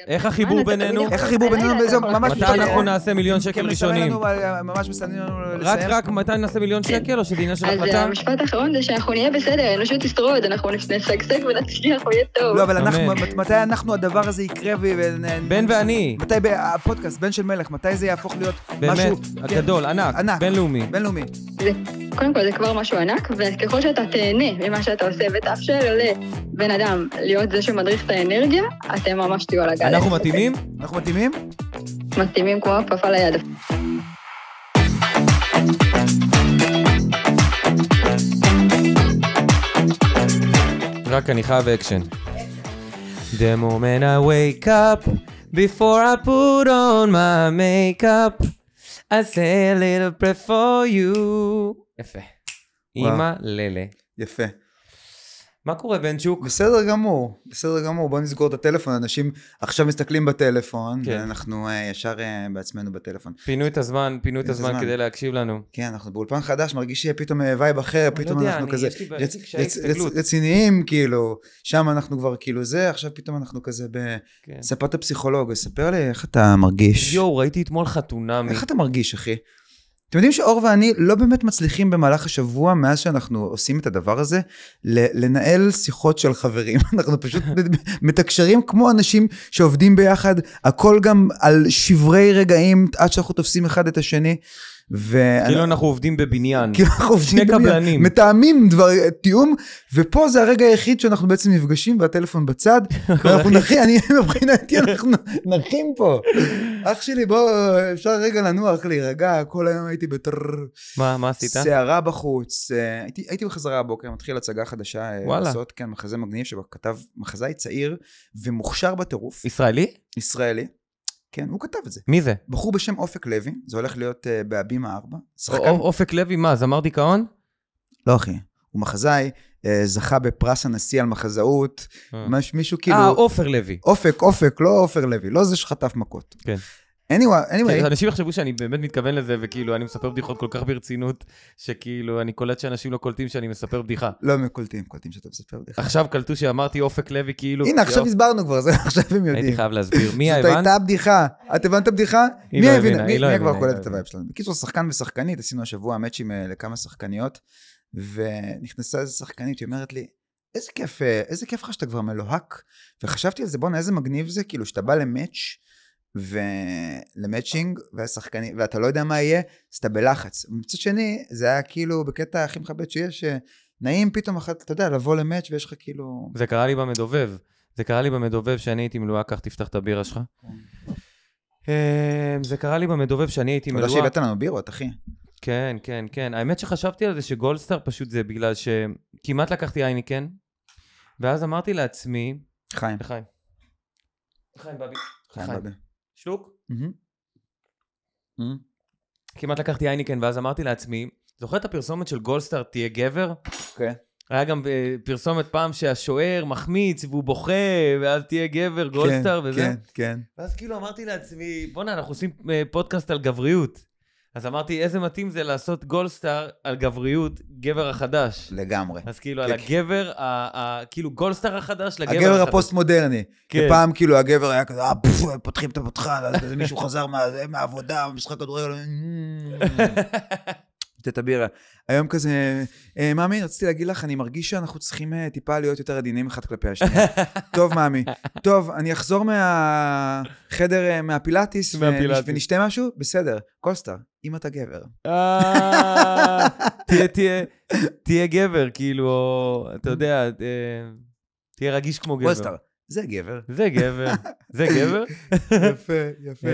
איך החיבור בינינו? איך החיבור בינינו באיזה ממש... מתי אנחנו נעשה מיליון שקל ראשונים? ממש מסתנים לנו לסיים. רק מתי נעשה מיליון שקל או שזה עניין של אז החלטה? המשפט האחרון זה שאנחנו נהיה בסדר, האנושות תשרוד, אנחנו נשגשג ונצליח ויהיה טוב. לא, אבל מתי אנחנו הדבר הזה יקרה? בן ואני. מתי הפודקאסט, בן של מלך, מתי זה יהפוך להיות משהו... באמת, גדול, ענק, בינלאומי. בינלאומי. קודם כל זה כבר משהו ענק, וככל שאתה תהנה ממה שאתה עושה ותאפשר לבן אדם להיות זה שמדריך את האנרגיה, אתם ממש תהיו על הגל. אנחנו מתאימים? אנחנו מתאימים? מתאימים כמו כפפה ליד. רק אני חייב אקשן. The moment I wake up, before I put on my makeup, I say a little prayer for you. יפה. אמא ללה. יפה. מה קורה בנצ'וק? בסדר גמור, בסדר גמור. בוא נסגור את הטלפון. אנשים עכשיו מסתכלים בטלפון, ואנחנו ישר בעצמנו בטלפון. פינו את הזמן כדי להקשיב לנו. כן, אנחנו באולפן חדש, מרגיש שיהיה פתאום וייב אחר, פתאום אנחנו כזה רציניים, כאילו, שם אנחנו כבר כאילו זה, עכשיו פתאום אנחנו כזה בספרת הפסיכולוג, ספר לי איך אתה מרגיש. יואו, ראיתי אתמול חתונמי. איך אתה מרגיש, אחי? אתם יודעים שאור ואני לא באמת מצליחים במהלך השבוע, מאז שאנחנו עושים את הדבר הזה, לנהל שיחות של חברים. אנחנו פשוט מתקשרים כמו אנשים שעובדים ביחד, הכל גם על שברי רגעים, עד שאנחנו תופסים אחד את השני. כאילו אנחנו עובדים בבניין. שני קבלנים. מתאמים תיאום, ופה זה הרגע היחיד שאנחנו בעצם נפגשים, והטלפון בצד, ואנחנו מבחינתי אנחנו נחים פה. אח שלי, בוא, אפשר רגע לנוח, להירגע, כל היום הייתי מה עשית? שערה בחוץ, הייתי בחזרה הבוקר, מתחיל הצגה חדשה לעשות, כן, מחזה מגניב, שבו כתב מחזאי צעיר, ומוכשר בטירוף. ישראלי. כן, הוא כתב את זה. מי זה? בחור בשם אופק לוי, זה הולך להיות בהבימה 4. אופק לוי, מה? זמר דיכאון? לא, אחי. הוא מחזאי, זכה בפרס הנשיא על מחזאות, מישהו כאילו... אופר לוי. אופק, לא אופר לוי, לא זה שחטף מכות. כן. anyway. אנשים יחשבו שאני באמת מתכוון לזה, וכאילו אני מספר בדיחות כל כך ברצינות, שכאילו אני קולט שאנשים לא קולטים שאני מספר בדיחה. לא קולטים שאתה מספר בדיחה. עכשיו קלטו שאמרתי אופק לוי, כאילו... הנה, עכשיו הסברנו כבר, זה עכשיו הם יודעים. הייתי חייב להסביר. מי הבנת? זאת הייתה בדיחה. את הבנת בדיחה? מי הבינה? מי כבר קולט את הווייב שלנו? בקיצור, שחקן ושחקנית, עשינו השבוע מאצ'ים לכמה שחקניות, ונכנסה איזו שחקנית, היא אומרת לי, איזה כיף לך שאתה כבר מלוהק, וחשבתי על זה, בוא, איזה מגניב זה, כאילו, שאתה בא למאץ' ולמאצ'ינג, ואתה לא יודע מה יהיה, אז אתה בלחץ. מצד שני, זה היה כאילו, בקטע הכי מכבד שיש, נעים פתאום אחת, אתה יודע, לבוא למאץ' ויש לך כאילו... זה קרה לי במדובב, שאני הייתי מלוהק, כך תפתח את הבירה שלך. זה קרה לי במדובב, שאני הייתי מלוהק. תודה שהבאת לנו בירות, אחי. כן. האמת שחשבתי על זה שגולדסטאר פשוט זה בגלל שכמעט לקחתי אייניקן, ואז אמרתי לעצמי... חיים בבי. שלוק? כמעט לקחתי אייניקן, ואז אמרתי לעצמי, זוכר את הפרסומת של גולדסטאר, תהיה גבר? כן. היה גם פרסומת פעם שהשוער מחמיץ, והוא בוכה, ואז תהיה גבר, גולדסטאר וזה. כן. ואז כאילו אמרתי לעצמי, בוא'נה, אנחנו עושים פודקאסט על גבריות. אז אמרתי, איזה מתאים זה לעשות גולדסטאר על גבריות, גבר החדש. לגמרי. אז כאילו על הגבר, כאילו גולדסטאר החדש לגבר החדש. הגבר הפוסט-מודרני. פעם כאילו הגבר היה כזה, פותחים את הפתחה, מישהו חזר מהעבודה, משחק כדורגל. תתבירה. היום כזה, מאמי, רציתי להגיד לך, אני מרגיש שאנחנו צריכים טיפה להיות יותר עדינים אחד כלפי השנייה. טוב, מאמי. טוב, אני אחזור מהחדר, מהפילאטיס, ונשתה משהו? בסדר. גולדסטאר, אם אתה גבר. תהיה גבר, כאילו, אתה יודע, תהיה רגיש כמו גבר. גולדסטאר, זה גבר. זה גבר. יפה.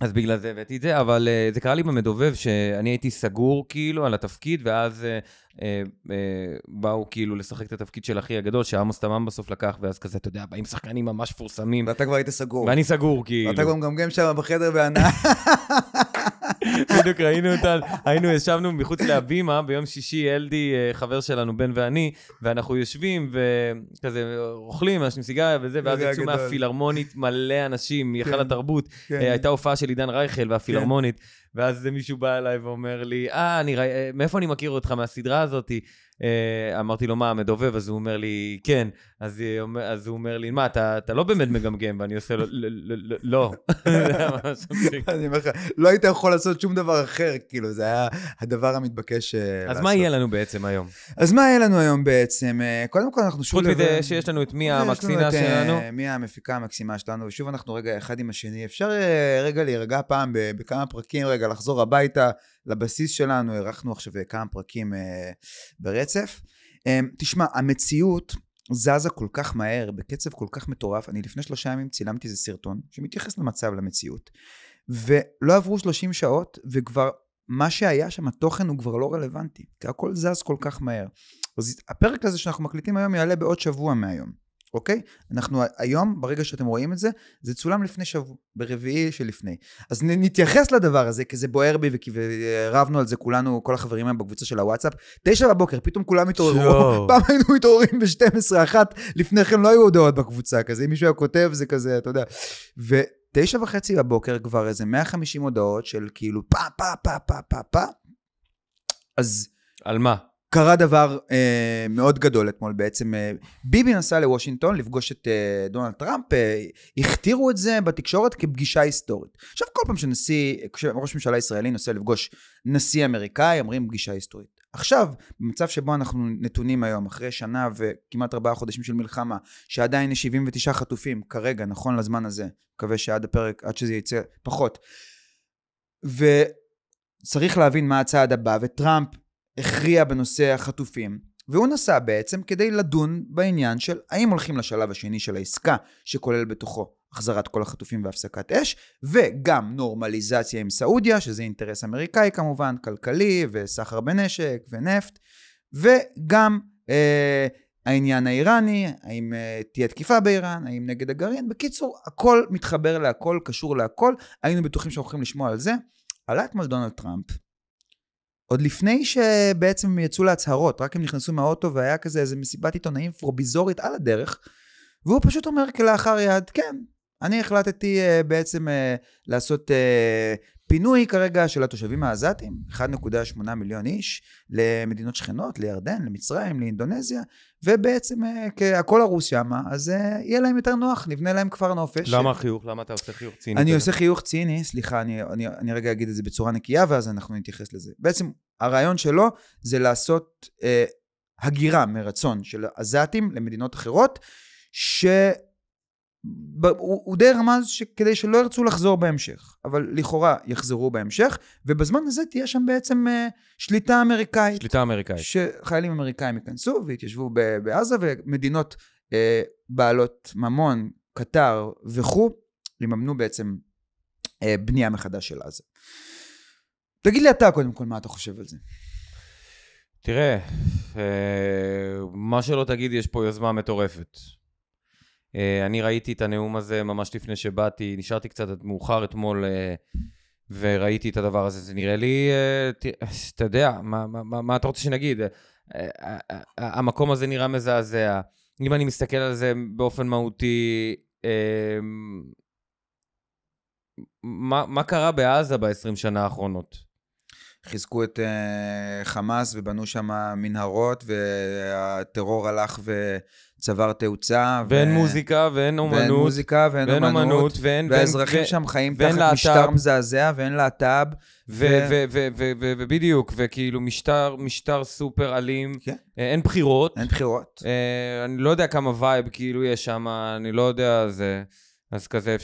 אז בגלל זה הבאתי את זה, אבל זה קרה לי במדובב שאני הייתי סגור כאילו על התפקיד, ואז באו כאילו לשחק את התפקיד של אחי הגדול, שעמוס תמם בסוף לקח, ואז כזה, אתה יודע, באים שחקנים ממש פורסמים. ואתה כבר היית סגור. ואני סגור כאילו. ואתה גם שם בחדר בענה. בדיוק ישבנו מחוץ להבימה, ביום שישי אלדי, חבר שלנו, בן ואני, ואנחנו יושבים וכזה אוכלים, אנשים סיגריה וזה, ואז יצאו מהפילהרמונית מלא אנשים, מהיכל התרבות, הייתה הופעה של עידן רייכל והפילהרמונית, ואז מישהו בא אליי ואומר לי, מאיפה אני מכיר אותך מהסדרה הזאת? אמרתי לו, מה, מדובב? אז הוא אומר לי, כן. אז הוא אומר לי, מה, אתה לא באמת מגמגם? ואני עושה לו, לא. אני אומר לך, לא היית יכול לעשות שום דבר אחר, כאילו, זה היה הדבר המתבקש לעשות. אז מה יהיה לנו בעצם היום? אז מה יהיה לנו היום בעצם? קודם כל אנחנו שוב... חוץ מזה שיש לנו את מי המקסינה שלנו. מי המפיקה המקסימה שלנו, ושוב אנחנו רגע אחד עם השני. אפשר רגע להירגע פעם בכמה פרקים, רגע לחזור הביתה לבסיס שלנו, ערכנו עכשיו כמה פרקים ברצף. תשמע, המציאות זזה כל כך מהר, בקצב כל כך מטורף. אני לפני 3 ימים צילמתי איזה סרטון שמתייחס למצב, למציאות. ולא עברו 30 שעות, וכבר מה שהיה שם, התוכן הוא כבר לא רלוונטי, כי הכל זז כל כך מהר. אז הפרק הזה שאנחנו מקליטים היום יעלה בעוד שבוע מהיום. אוקיי? אנחנו היום, ברגע שאתם רואים את זה, זה צולם לפני שבוע, ברביעי שלפני. אז נתייחס לדבר הזה, כי זה בוער בי, ורבנו על זה כולנו, כל החברים הם בקבוצה של הוואטסאפ. 9 בבוקר, פתאום כולם התעוררו. פעם היינו מתעוררים ב-12:00, לפני כן לא היו הודעות בקבוצה, כזה, אם מישהו היה כותב, זה כזה, אתה יודע. ו9:30 בבוקר כבר איזה 150 הודעות של כאילו פה. אז... על מה? קרה דבר מאוד גדול אתמול בעצם. ביבי נסע לוושינגטון לפגוש את דונלד טראמפ, הכתירו את זה בתקשורת כפגישה היסטורית. עכשיו כל פעם ראש ממשלה ישראלי נוסע לפגוש נשיא אמריקאי, אומרים פגישה היסטורית. עכשיו, במצב שבו אנחנו נתונים היום, אחרי שנה וכמעט 4 חודשים של מלחמה, שעדיין יש 79 חטופים, כרגע, נכון לזמן הזה, מקווה שעד הפרק, עד שזה יצא פחות. וצריך להבין מה הצעד הבא, וטראמפ הכריע בנושא החטופים, והוא נסע בעצם כדי לדון בעניין של האם הולכים לשלב השני של העסקה, שכולל בתוכו החזרת כל החטופים והפסקת אש, וגם נורמליזציה עם סעודיה, שזה אינטרס אמריקאי כמובן, כלכלי וסחר בנשק ונפט, וגם העניין האיראני, האם תהיה תקיפה באיראן, האם נגד הגרעין. בקיצור, הכל מתחבר להכל, קשור להכל. היינו בטוחים שאנחנו הולכים לשמוע על זה. עלה אתמול דונלד טראמפ, עוד לפני שבעצם יצאו להצהרות, רק הם נכנסו מהאוטו והיה כזה איזה מסיבת עיתונאים פרוביזורית על הדרך, והוא פשוט אומר כלאחר יד, כן, אני החלטתי בעצם לעשות פינוי כרגע של התושבים העזתים, 1.8 מיליון איש, למדינות שכנות, לירדן, למצרים, לאינדונזיה, ובעצם הכל הרוס שמה, אז יהיה להם יותר נוח, נבנה להם כפר נופש. למה חיוך? למה אתה עושה חיוך ציני? אני עושה חיוך ציני, סליחה, אני רגע אגיד את זה בצורה נקייה, ואז אנחנו נתייחס לזה. בעצם הרעיון שלו זה לעשות הגירה מרצון של עזתים למדינות אחרות, הוא די רמז כדי שלא ירצו לחזור בהמשך, אבל לכאורה יחזרו בהמשך, ובזמן הזה תהיה שם בעצם שליטה אמריקאית. שליטה אמריקאית. שחיילים אמריקאים ייכנסו והתיישבו בעזה, ומדינות בעלות ממון, קטר וכו', יממנו בעצם בנייה מחדש של עזה. תגיד לי אתה קודם כל מה אתה חושב על זה. תראה, מה שלא תגיד, יש פה יוזמה מטורפת. אני ראיתי את הנאום הזה ממש לפני שבאתי, נשארתי קצת מאוחר אתמול וראיתי את הדבר הזה. זה נראה לי, אתה יודע, מה אתה רוצה שנגיד? המקום הזה נראה מזעזע. אם אני מסתכל על זה באופן מהותי, מה קרה בעזה ב-20 שנה האחרונות? חיזקו את חמאס ובנו שם מנהרות, והטרור הלך וצבר תאוצה. ואין מוזיקה ואין אומנות. ואין מוזיקה ואין אומנות. והאזרחים שם חיים תחת משטר מזעזע ואין להט"ב. ובדיוק, וכאילו משטר סופר אלים. אין בחירות. אין בחירות. אני לא יודע כמה וייב כאילו יש שם, אני לא יודע זה... אז כזה,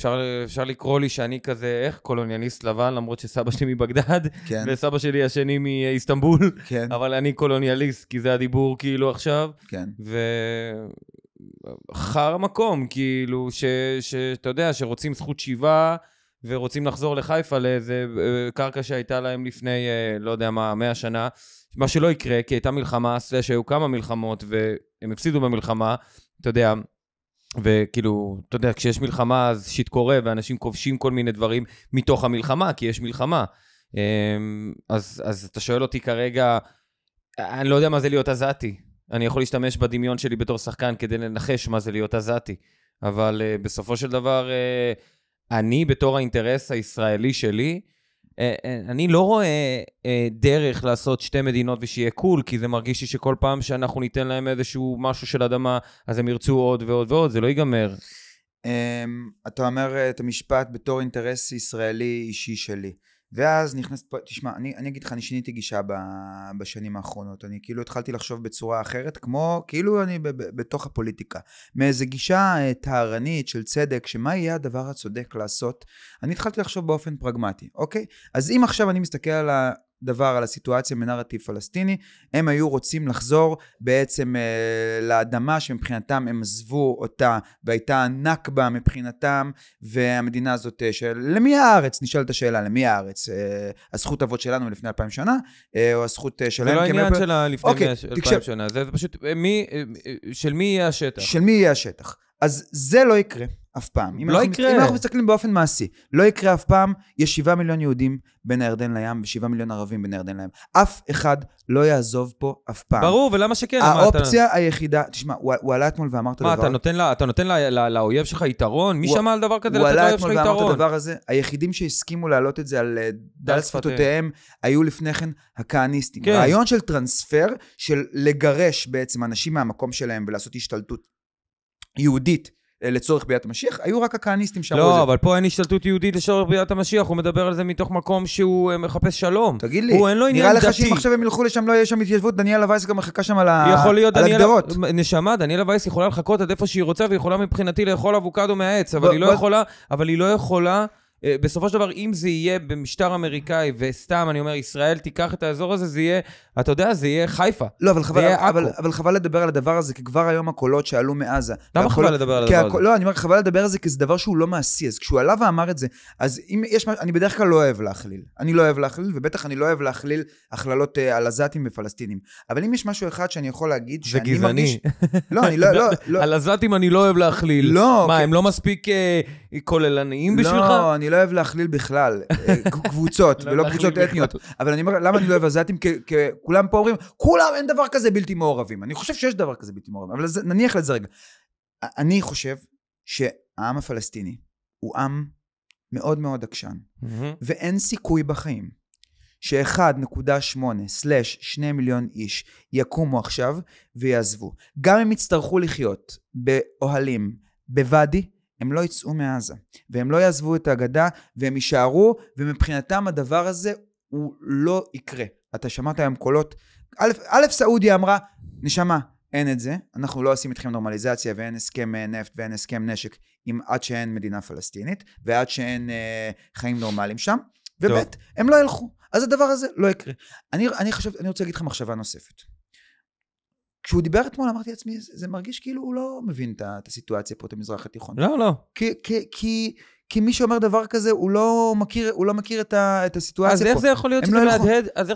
אפשר לקרוא לי שאני כזה, איך? קולוניאליסט לבן, למרות שסבא שלי מבגדד, כן. וסבא שלי השני מאיסטנבול, כן. אבל אני קולוניאליסט, כי זה הדיבור כאילו עכשיו, כן. וחר המקום, כאילו, שאתה יודע, שרוצים זכות שיבה, ורוצים לחזור לחיפה לאיזה קרקע שהייתה להם לפני, לא יודע מה, 100 שנה, מה שלא יקרה, כי הייתה מלחמה, שהיו כמה מלחמות, והם הפסידו במלחמה, אתה יודע, וכאילו, אתה יודע, כשיש מלחמה אז שיט קורה, ואנשים כובשים כל מיני דברים מתוך המלחמה, כי יש מלחמה. אז אתה שואל אותי כרגע, אני לא יודע מה זה להיות עזתי. אני יכול להשתמש בדמיון שלי בתור שחקן כדי לנחש מה זה להיות עזתי. אבל בסופו של דבר, אני בתור האינטרס הישראלי שלי, אני לא רואה דרך לעשות שתי מדינות ושיהיה קול, כי זה מרגיש לי שכל פעם שאנחנו ניתן להם איזשהו משהו של אדמה, אז הם ירצו עוד ועוד ועוד, זה לא ייגמר. אתה אומר את המשפט בתור אינטרס ישראלי אישי שלי. ואז נכנסת פה, תשמע, אני אגיד לך, אני שיניתי גישה בשנים האחרונות, אני כאילו התחלתי לחשוב בצורה אחרת, כמו כאילו אני בתוך הפוליטיקה, מאיזו גישה טהרנית של צדק, שמה יהיה הדבר הצודק לעשות, אני התחלתי לחשוב באופן פרגמטי, אוקיי? אז אם עכשיו אני מסתכל על דבר, על הסיטואציה מנרטיב פלסטיני, הם היו רוצים לחזור בעצם לאדמה שמבחינתם הם עזבו אותה, והייתה נכבה מבחינתם, והמדינה הזאת למי הארץ? נשאלת השאלה, למי הארץ? הזכות אבות שלנו לפני 2000 שנה, או הזכות שלהם? זה לא העניין שלה לפני 2000 שנה, זה פשוט, של מי יהיה השטח? של מי יהיה השטח. אז זה לא יקרה אף פעם. לא יקרה. אם אנחנו מסתכלים באופן מעשי, לא יקרה אף פעם, יש 7 מיליון יהודים בין הירדן לים, ו7 מיליון ערבים בין הירדן לים. אף אחד לא יעזוב פה אף פעם. ברור, ולמה שכן? האופציה היחידה, תשמע, הוא עלה אתמול ואמרת דבר... מה, אתה נותן לאויב שלך יתרון? מי שמע על דבר כזה לתת לאויב שלך יתרון? הוא עלה אתמול ואמרת הדבר הזה, היחידים שהסכימו להעלות את זה על דל שפתותיהם, היו לפני כן הכהניסטים. רעיון של טרנספר, של לגרש בעצם אנשים מהמקום שלהם ולעשות השתלטות יהודית לצורך ביאת המשיח, היו רק הכהניסטים שאמרו את זה. לא, אבל פה אין השתלטות יהודית לצורך ביאת המשיח, הוא מדבר על זה מתוך מקום שהוא מחפש שלום. תגיד לי, נראה לך שאם עכשיו הם ילכו לשם, לא יהיה שם התיישבות, דניאלה וייס גם מחכה שם על הגדרות. נשמה, דניאלה וייס יכולה לחכות עד איפה שהיא רוצה, ויכולה מבחינתי לאכול אבוקדו מהעץ, אבל היא לא יכולה, בסופו של דבר, אם זה יהיה במשטר אמריקאי, וסתם, אני אומר, ישראל תיקח את האזור הזה, זה יהיה, אתה יודע, זה יהיה חיפה. לא, אבל חבל לדבר על הדבר הזה, כי כבר היום הקולות שעלו מעזה. למה חבל לדבר על הדבר הזה? לא, אני אומר, חבל לדבר על זה, כי זה דבר שהוא לא מעשי. אז כשהוא עלה ואמר את זה, אז אם יש, אני בדרך כלל לא אוהב להכליל. אני לא אוהב להכליל, ובטח אני לא אוהב להכליל הכללות על עזתים ופלסטינים. אבל אם יש משהו אחד שאני יכול להגיד, שאני מרגיש... לא, אני לא... על עזתים אני לא אוהב להכליל. לא. מה, הם לא מספיק כוללניים בשבילך? לא, אני לא אוהב להכליל בכלל, קבוצות, ולא קבוצות אתניות. אבל אני אומר, למה אני לא אוהב עזתים? כולם פה אומרים, כולם אין דבר כזה בלתי מעורבים. אני חושב שיש דבר כזה בלתי מעורבים, אבל נניח לזה רגע. אני חושב שהעם הפלסטיני הוא עם מאוד מאוד עקשן, ואין סיכוי בחיים ש1.8/2 מיליון איש יקומו עכשיו ויעזבו. גם הם יצטרכו לחיות באוהלים, בוואדי, הם לא יצאו מעזה, והם לא יעזבו את הגדה, והם יישארו, ומבחינתם הדבר הזה הוא לא יקרה. אתה שמעת היום קולות, א' סעודיה אמרה, נשמה, אין את זה, אנחנו לא עושים איתכם נורמליזציה, ואין הסכם נפט, ואין הסכם נשק, עד שאין מדינה פלסטינית, ועד שאין חיים נורמליים שם, וב' הם לא ילכו. אז הדבר הזה לא יקרה. אני רוצה להגיד לך מחשבה נוספת. כשהוא דיבר אתמול, אמרתי לעצמי, זה מרגיש כאילו הוא לא מבין את הסיטואציה פה, את המזרח התיכון. לא. כי מי שאומר דבר כזה, הוא לא מכיר את הסיטואציה פה. אז איך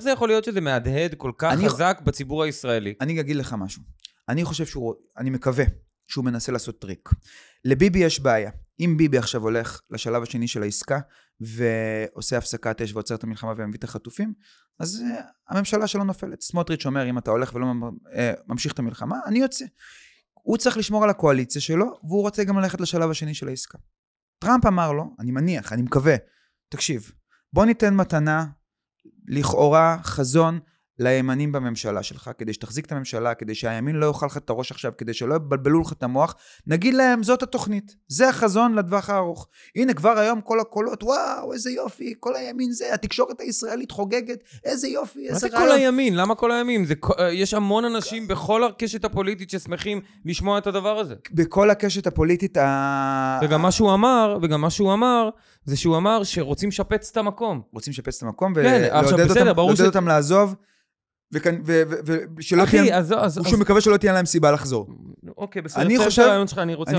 זה יכול להיות שזה מהדהד כל כך חזק בציבור הישראלי? אני אגיד לך משהו. אני מקווה שהוא מנסה לעשות טריק. לביבי יש בעיה. אם ביבי עכשיו הולך לשלב השני של העסקה, ועושה הפסקת אש ועוצר את המלחמה ומביא את החטופים, אז הממשלה שלו נופלת. סמוטריץ' אומר, אם אתה הולך ולא ממשיך את המלחמה, אני יוצא. הוא צריך לשמור על הקואליציה שלו, והוא רוצה גם ללכת לשלב השני של העסקה. טראמפ אמר לו, אני מניח, אני מקווה, תקשיב, בוא ניתן מתנה, לכאורה חזון, לימנים בממשלה שלך, כדי שתחזיק את הממשלה, כדי שהימין לא יאכל לך את הראש עכשיו, כדי שלא יבלבלו לך את המוח, נגיד להם, זאת התוכנית, זה החזון לטווח הארוך. הנה כבר היום כל הקולות, וואו, איזה יופי, כל הימין זה, התקשורת הישראלית חוגגת, איזה יופי, איזה רעיון. מה זה כל הימין? למה כל הימין? יש המון אנשים בכל הקשת הפוליטית ששמחים לשמוע את הדבר הזה. בכל הקשת הפוליטית וגם מה שהוא אמר, זה שהוא אמר שרוצים לשפץ את המקום. רוצים לשפץ את המקום ולעודד אותם לעזוב. שהוא מקווה שלא תהיה להם סיבה לחזור. אוקיי, בסדר,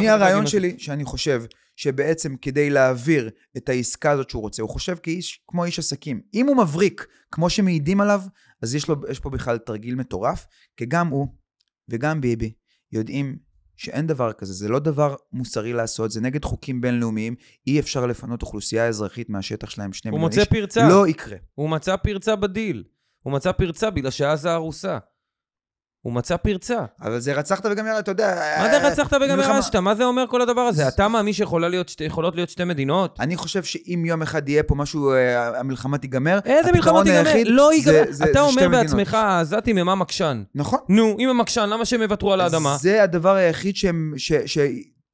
הרעיון שלי, שאני חושב שבעצם כדי להעביר את העסקה הזאת שהוא רוצה, הוא חושב כמו איש עסקים. אם הוא מבריק, כמו שמעידים עליו, אז יש פה בכלל תרגיל מטורף, כי גם הוא וגם ביבי יודעים שאין דבר כזה, זה לא דבר מוסרי לעשות, זה נגד חוקים בינלאומיים, אי אפשר לפנות אוכלוסייה אזרחית מהשטח שלהם 2 מיליון איש. לא יקרה. הוא מצא פרצה בדיל. הוא מצא פרצה בגלל שעזה הרוסה. הוא מצא פרצה. אבל זה רצחת וגם ירשת, אתה יודע... מה זה רצחת וגם ירשת? מה זה אומר כל הדבר הזה? אתה מאמין שיכולות להיות שתי מדינות? אני חושב שאם יום אחד יהיה פה משהו, המלחמה תיגמר, איזה מלחמה תיגמר? לא ייגמר. אתה אומר בעצמך, העזתים הם המקשן. נכון. נו, אם הם מקשן, למה שהם יוותרו על האדמה? זה הדבר היחיד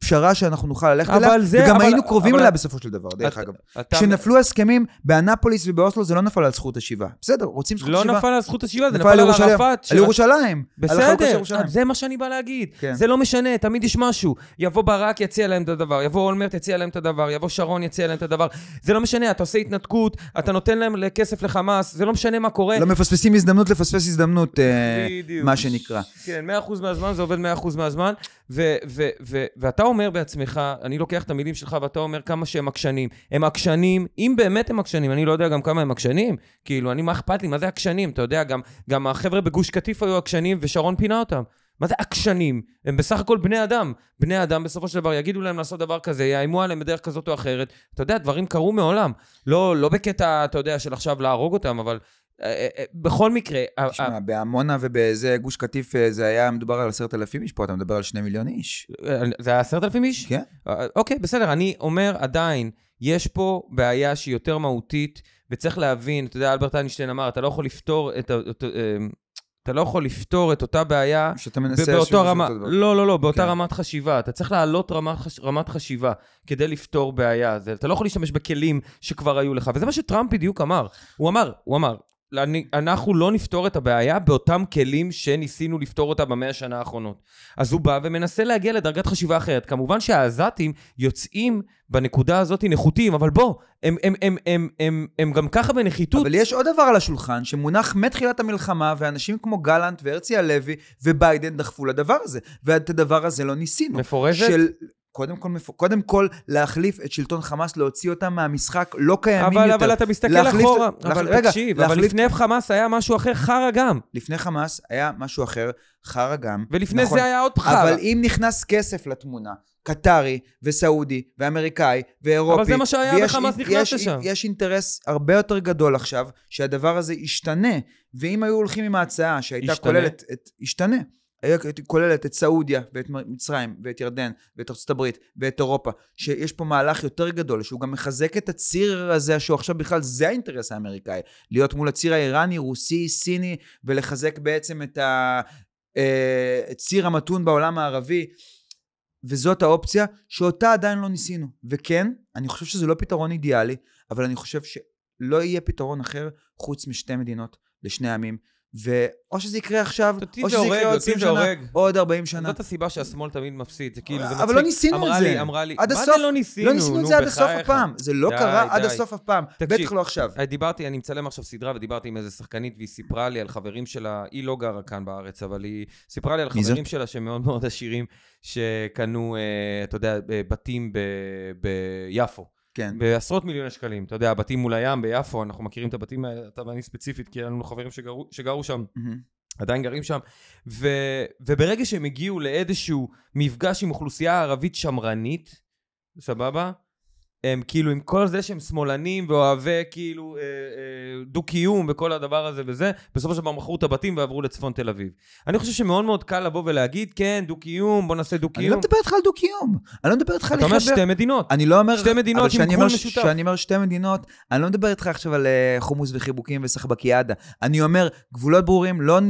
פשרה שאנחנו נוכל ללכת אליה, וגם היינו קרובים אליה בסופו של דבר, דרך אגב. כשנפלו הסכמים באנפוליס ובאוסלו, זה לא נפל על זכות השיבה. בסדר, רוצים זכות השיבה. לא נפל על זכות השיבה, זה נפל על ערפאת. על ירושלים. בסדר, זה מה שאני בא להגיד. זה לא משנה, תמיד יש משהו. יבוא ברק, יציע להם את הדבר, יבוא אולמרט, יציע להם את הדבר, יבוא שרון, יציע להם את הדבר. זה לא משנה, אתה עושה התנתקות, אתה נותן להם כסף לחמאס, זה לא משנה מה קורה. לא מפספסים הזדמנות לפספס הזדמנות, מה שנקרא. כן, 100% מהזמן, זה עובד 100% מהזמן, ואתה אומר בעצמך, אני לוקח את המילים שלך ואתה אומר כמה שהם עקשנים. הם עקשנים, אם באמת הם עקשנים, אני לא יודע גם כמה הם עקשנים, כאילו, מה אכפת לי, מה זה עקשנים? אתה יודע, גם החבר'ה בגוש קטיף היו עקשנים ושרון פינה אותם. מה זה עקשנים? הם בסך הכל בני אדם. בני אדם בסופו של דבר יגידו להם לעשות דבר כזה, יאיימו עליהם בדרך כזאת או אחרת. אתה יודע, דברים קרו מעולם. לא בקטע, אתה יודע, של עכשיו להרוג אותם, אבל בכל מקרה... תשמע, בעמונה ובאיזה גוש קטיף זה היה מדובר על 10,000 איש, פה אתה מדבר על 2 מיליון איש. זה היה 10,000 איש? כן. אוקיי, בסדר, אני אומר עדיין, יש פה בעיה שהיא יותר מהותית, וצריך להבין, אתה יודע, אלברט איינשטיין אמר, אתה לא יכול לפתור את אותה בעיה באותה רמה, לא, באותה רמת חשיבה. אתה צריך לעלות רמת חשיבה כדי לפתור בעיה. אתה לא יכול להשתמש בכלים שכבר היו לך, וזה מה שטראמפ בדיוק אמר. הוא אמר, אנחנו לא נפתור את הבעיה באותם כלים שניסינו לפתור אותה ב100 שנה האחרונות. אז הוא בא ומנסה להגיע לדרגת חשיבה אחרת. כמובן שהעזתים יוצאים בנקודה הזאת נחותים, אבל בוא, הם גם ככה בנחיתות. אבל יש עוד דבר על השולחן שמונח מתחילת המלחמה, ואנשים כמו גלנט והרצי הלוי וביידן דחפו לדבר הזה, ואת הדבר הזה לא ניסינו. מפורשת? קודם כל, להחליף את שלטון חמאס, להוציא אותם מהמשחק, לא קיימים יותר. אבל אתה מסתכל אחורה, אבל תקשיב, אבל לפני חמאס היה משהו אחר חרא גם. לפני חמאס היה משהו אחר חרא גם. ולפני זה היה עוד חרא. אבל אם נכנס כסף לתמונה, קטרי וסעודי ואמריקאי ואירופי, אבל זה מה שהיה וחמאס נכנס לשם. יש אינטרס הרבה יותר גדול עכשיו, שהדבר הזה ישתנה, ואם היו הולכים עם ההצעה שהייתה כוללת את סעודיה ואת מצרים ואת ירדן ואת ארצות הברית ואת אירופה, שיש פה מהלך יותר גדול, שהוא גם מחזק את הציר הזה, שהוא עכשיו בכלל זה האינטרס האמריקאי, להיות מול הציר האיראני, רוסי, סיני, ולחזק בעצם את הציר המתון בעולם הערבי, וזאת האופציה שאותה עדיין לא ניסינו. וכן, אני חושב שזה לא פתרון אידיאלי, אבל אני חושב שלא יהיה פתרון אחר חוץ משתי מדינות לשני עמים, ואו שזה יקרה עכשיו, או שזה יקרה עוד 20 שנה, או עוד 40 שנה. זאת הסיבה שהשמאל תמיד מפסיד, זה כאילו, זה מצחיק. אבל לא ניסינו את זה. אמרה לי, מה זה לא ניסינו? לא ניסינו את זה עד הסוף הפעם. זה לא קרה עד הסוף הפעם. בטח לא עכשיו. אני מצלם עכשיו סדרה, ודיברתי עם איזה שחקנית, והיא סיפרה לי על חברים שלה, היא לא גרה כאן בארץ, אבל היא סיפרה לי על חברים שלה שמאוד מאוד עשירים, שקנו, אתה יודע, בתים ביפו. כן. בעשרות מיליוני שקלים. אתה יודע, הבתים מול הים ביפו, אנחנו מכירים את הבתים האלה, אתה ואני ספציפית, כי לנו חברים שגרו שם, עדיין גרים שם, וברגע שהם הגיעו לאיזשהו מפגש עם אוכלוסייה ערבית שמרנית, סבבה? הם כאילו עם כל זה שהם שמאלנים ואוהבי כאילו דו-קיום וכל הדבר הזה וזה, בסופו של דבר מכרו את הבתים ועברו לצפון תל אביב. אני חושב שמאוד מאוד קל לבוא ולהגיד, כן, דו-קיום, בוא נעשה דו-קיום. אני לא מדבר איתך על דו-קיום. אני לא מדבר איתך על... אתה אומר שתי מדינות. אני לא אומר... שתי מדינות עם גבול משותף. כשאני אומר שתי מדינות, אני לא מדבר איתך עכשיו על חומוס וחיבוקים וסחבקיאדה. אני אומר, גבולות ברורים, לא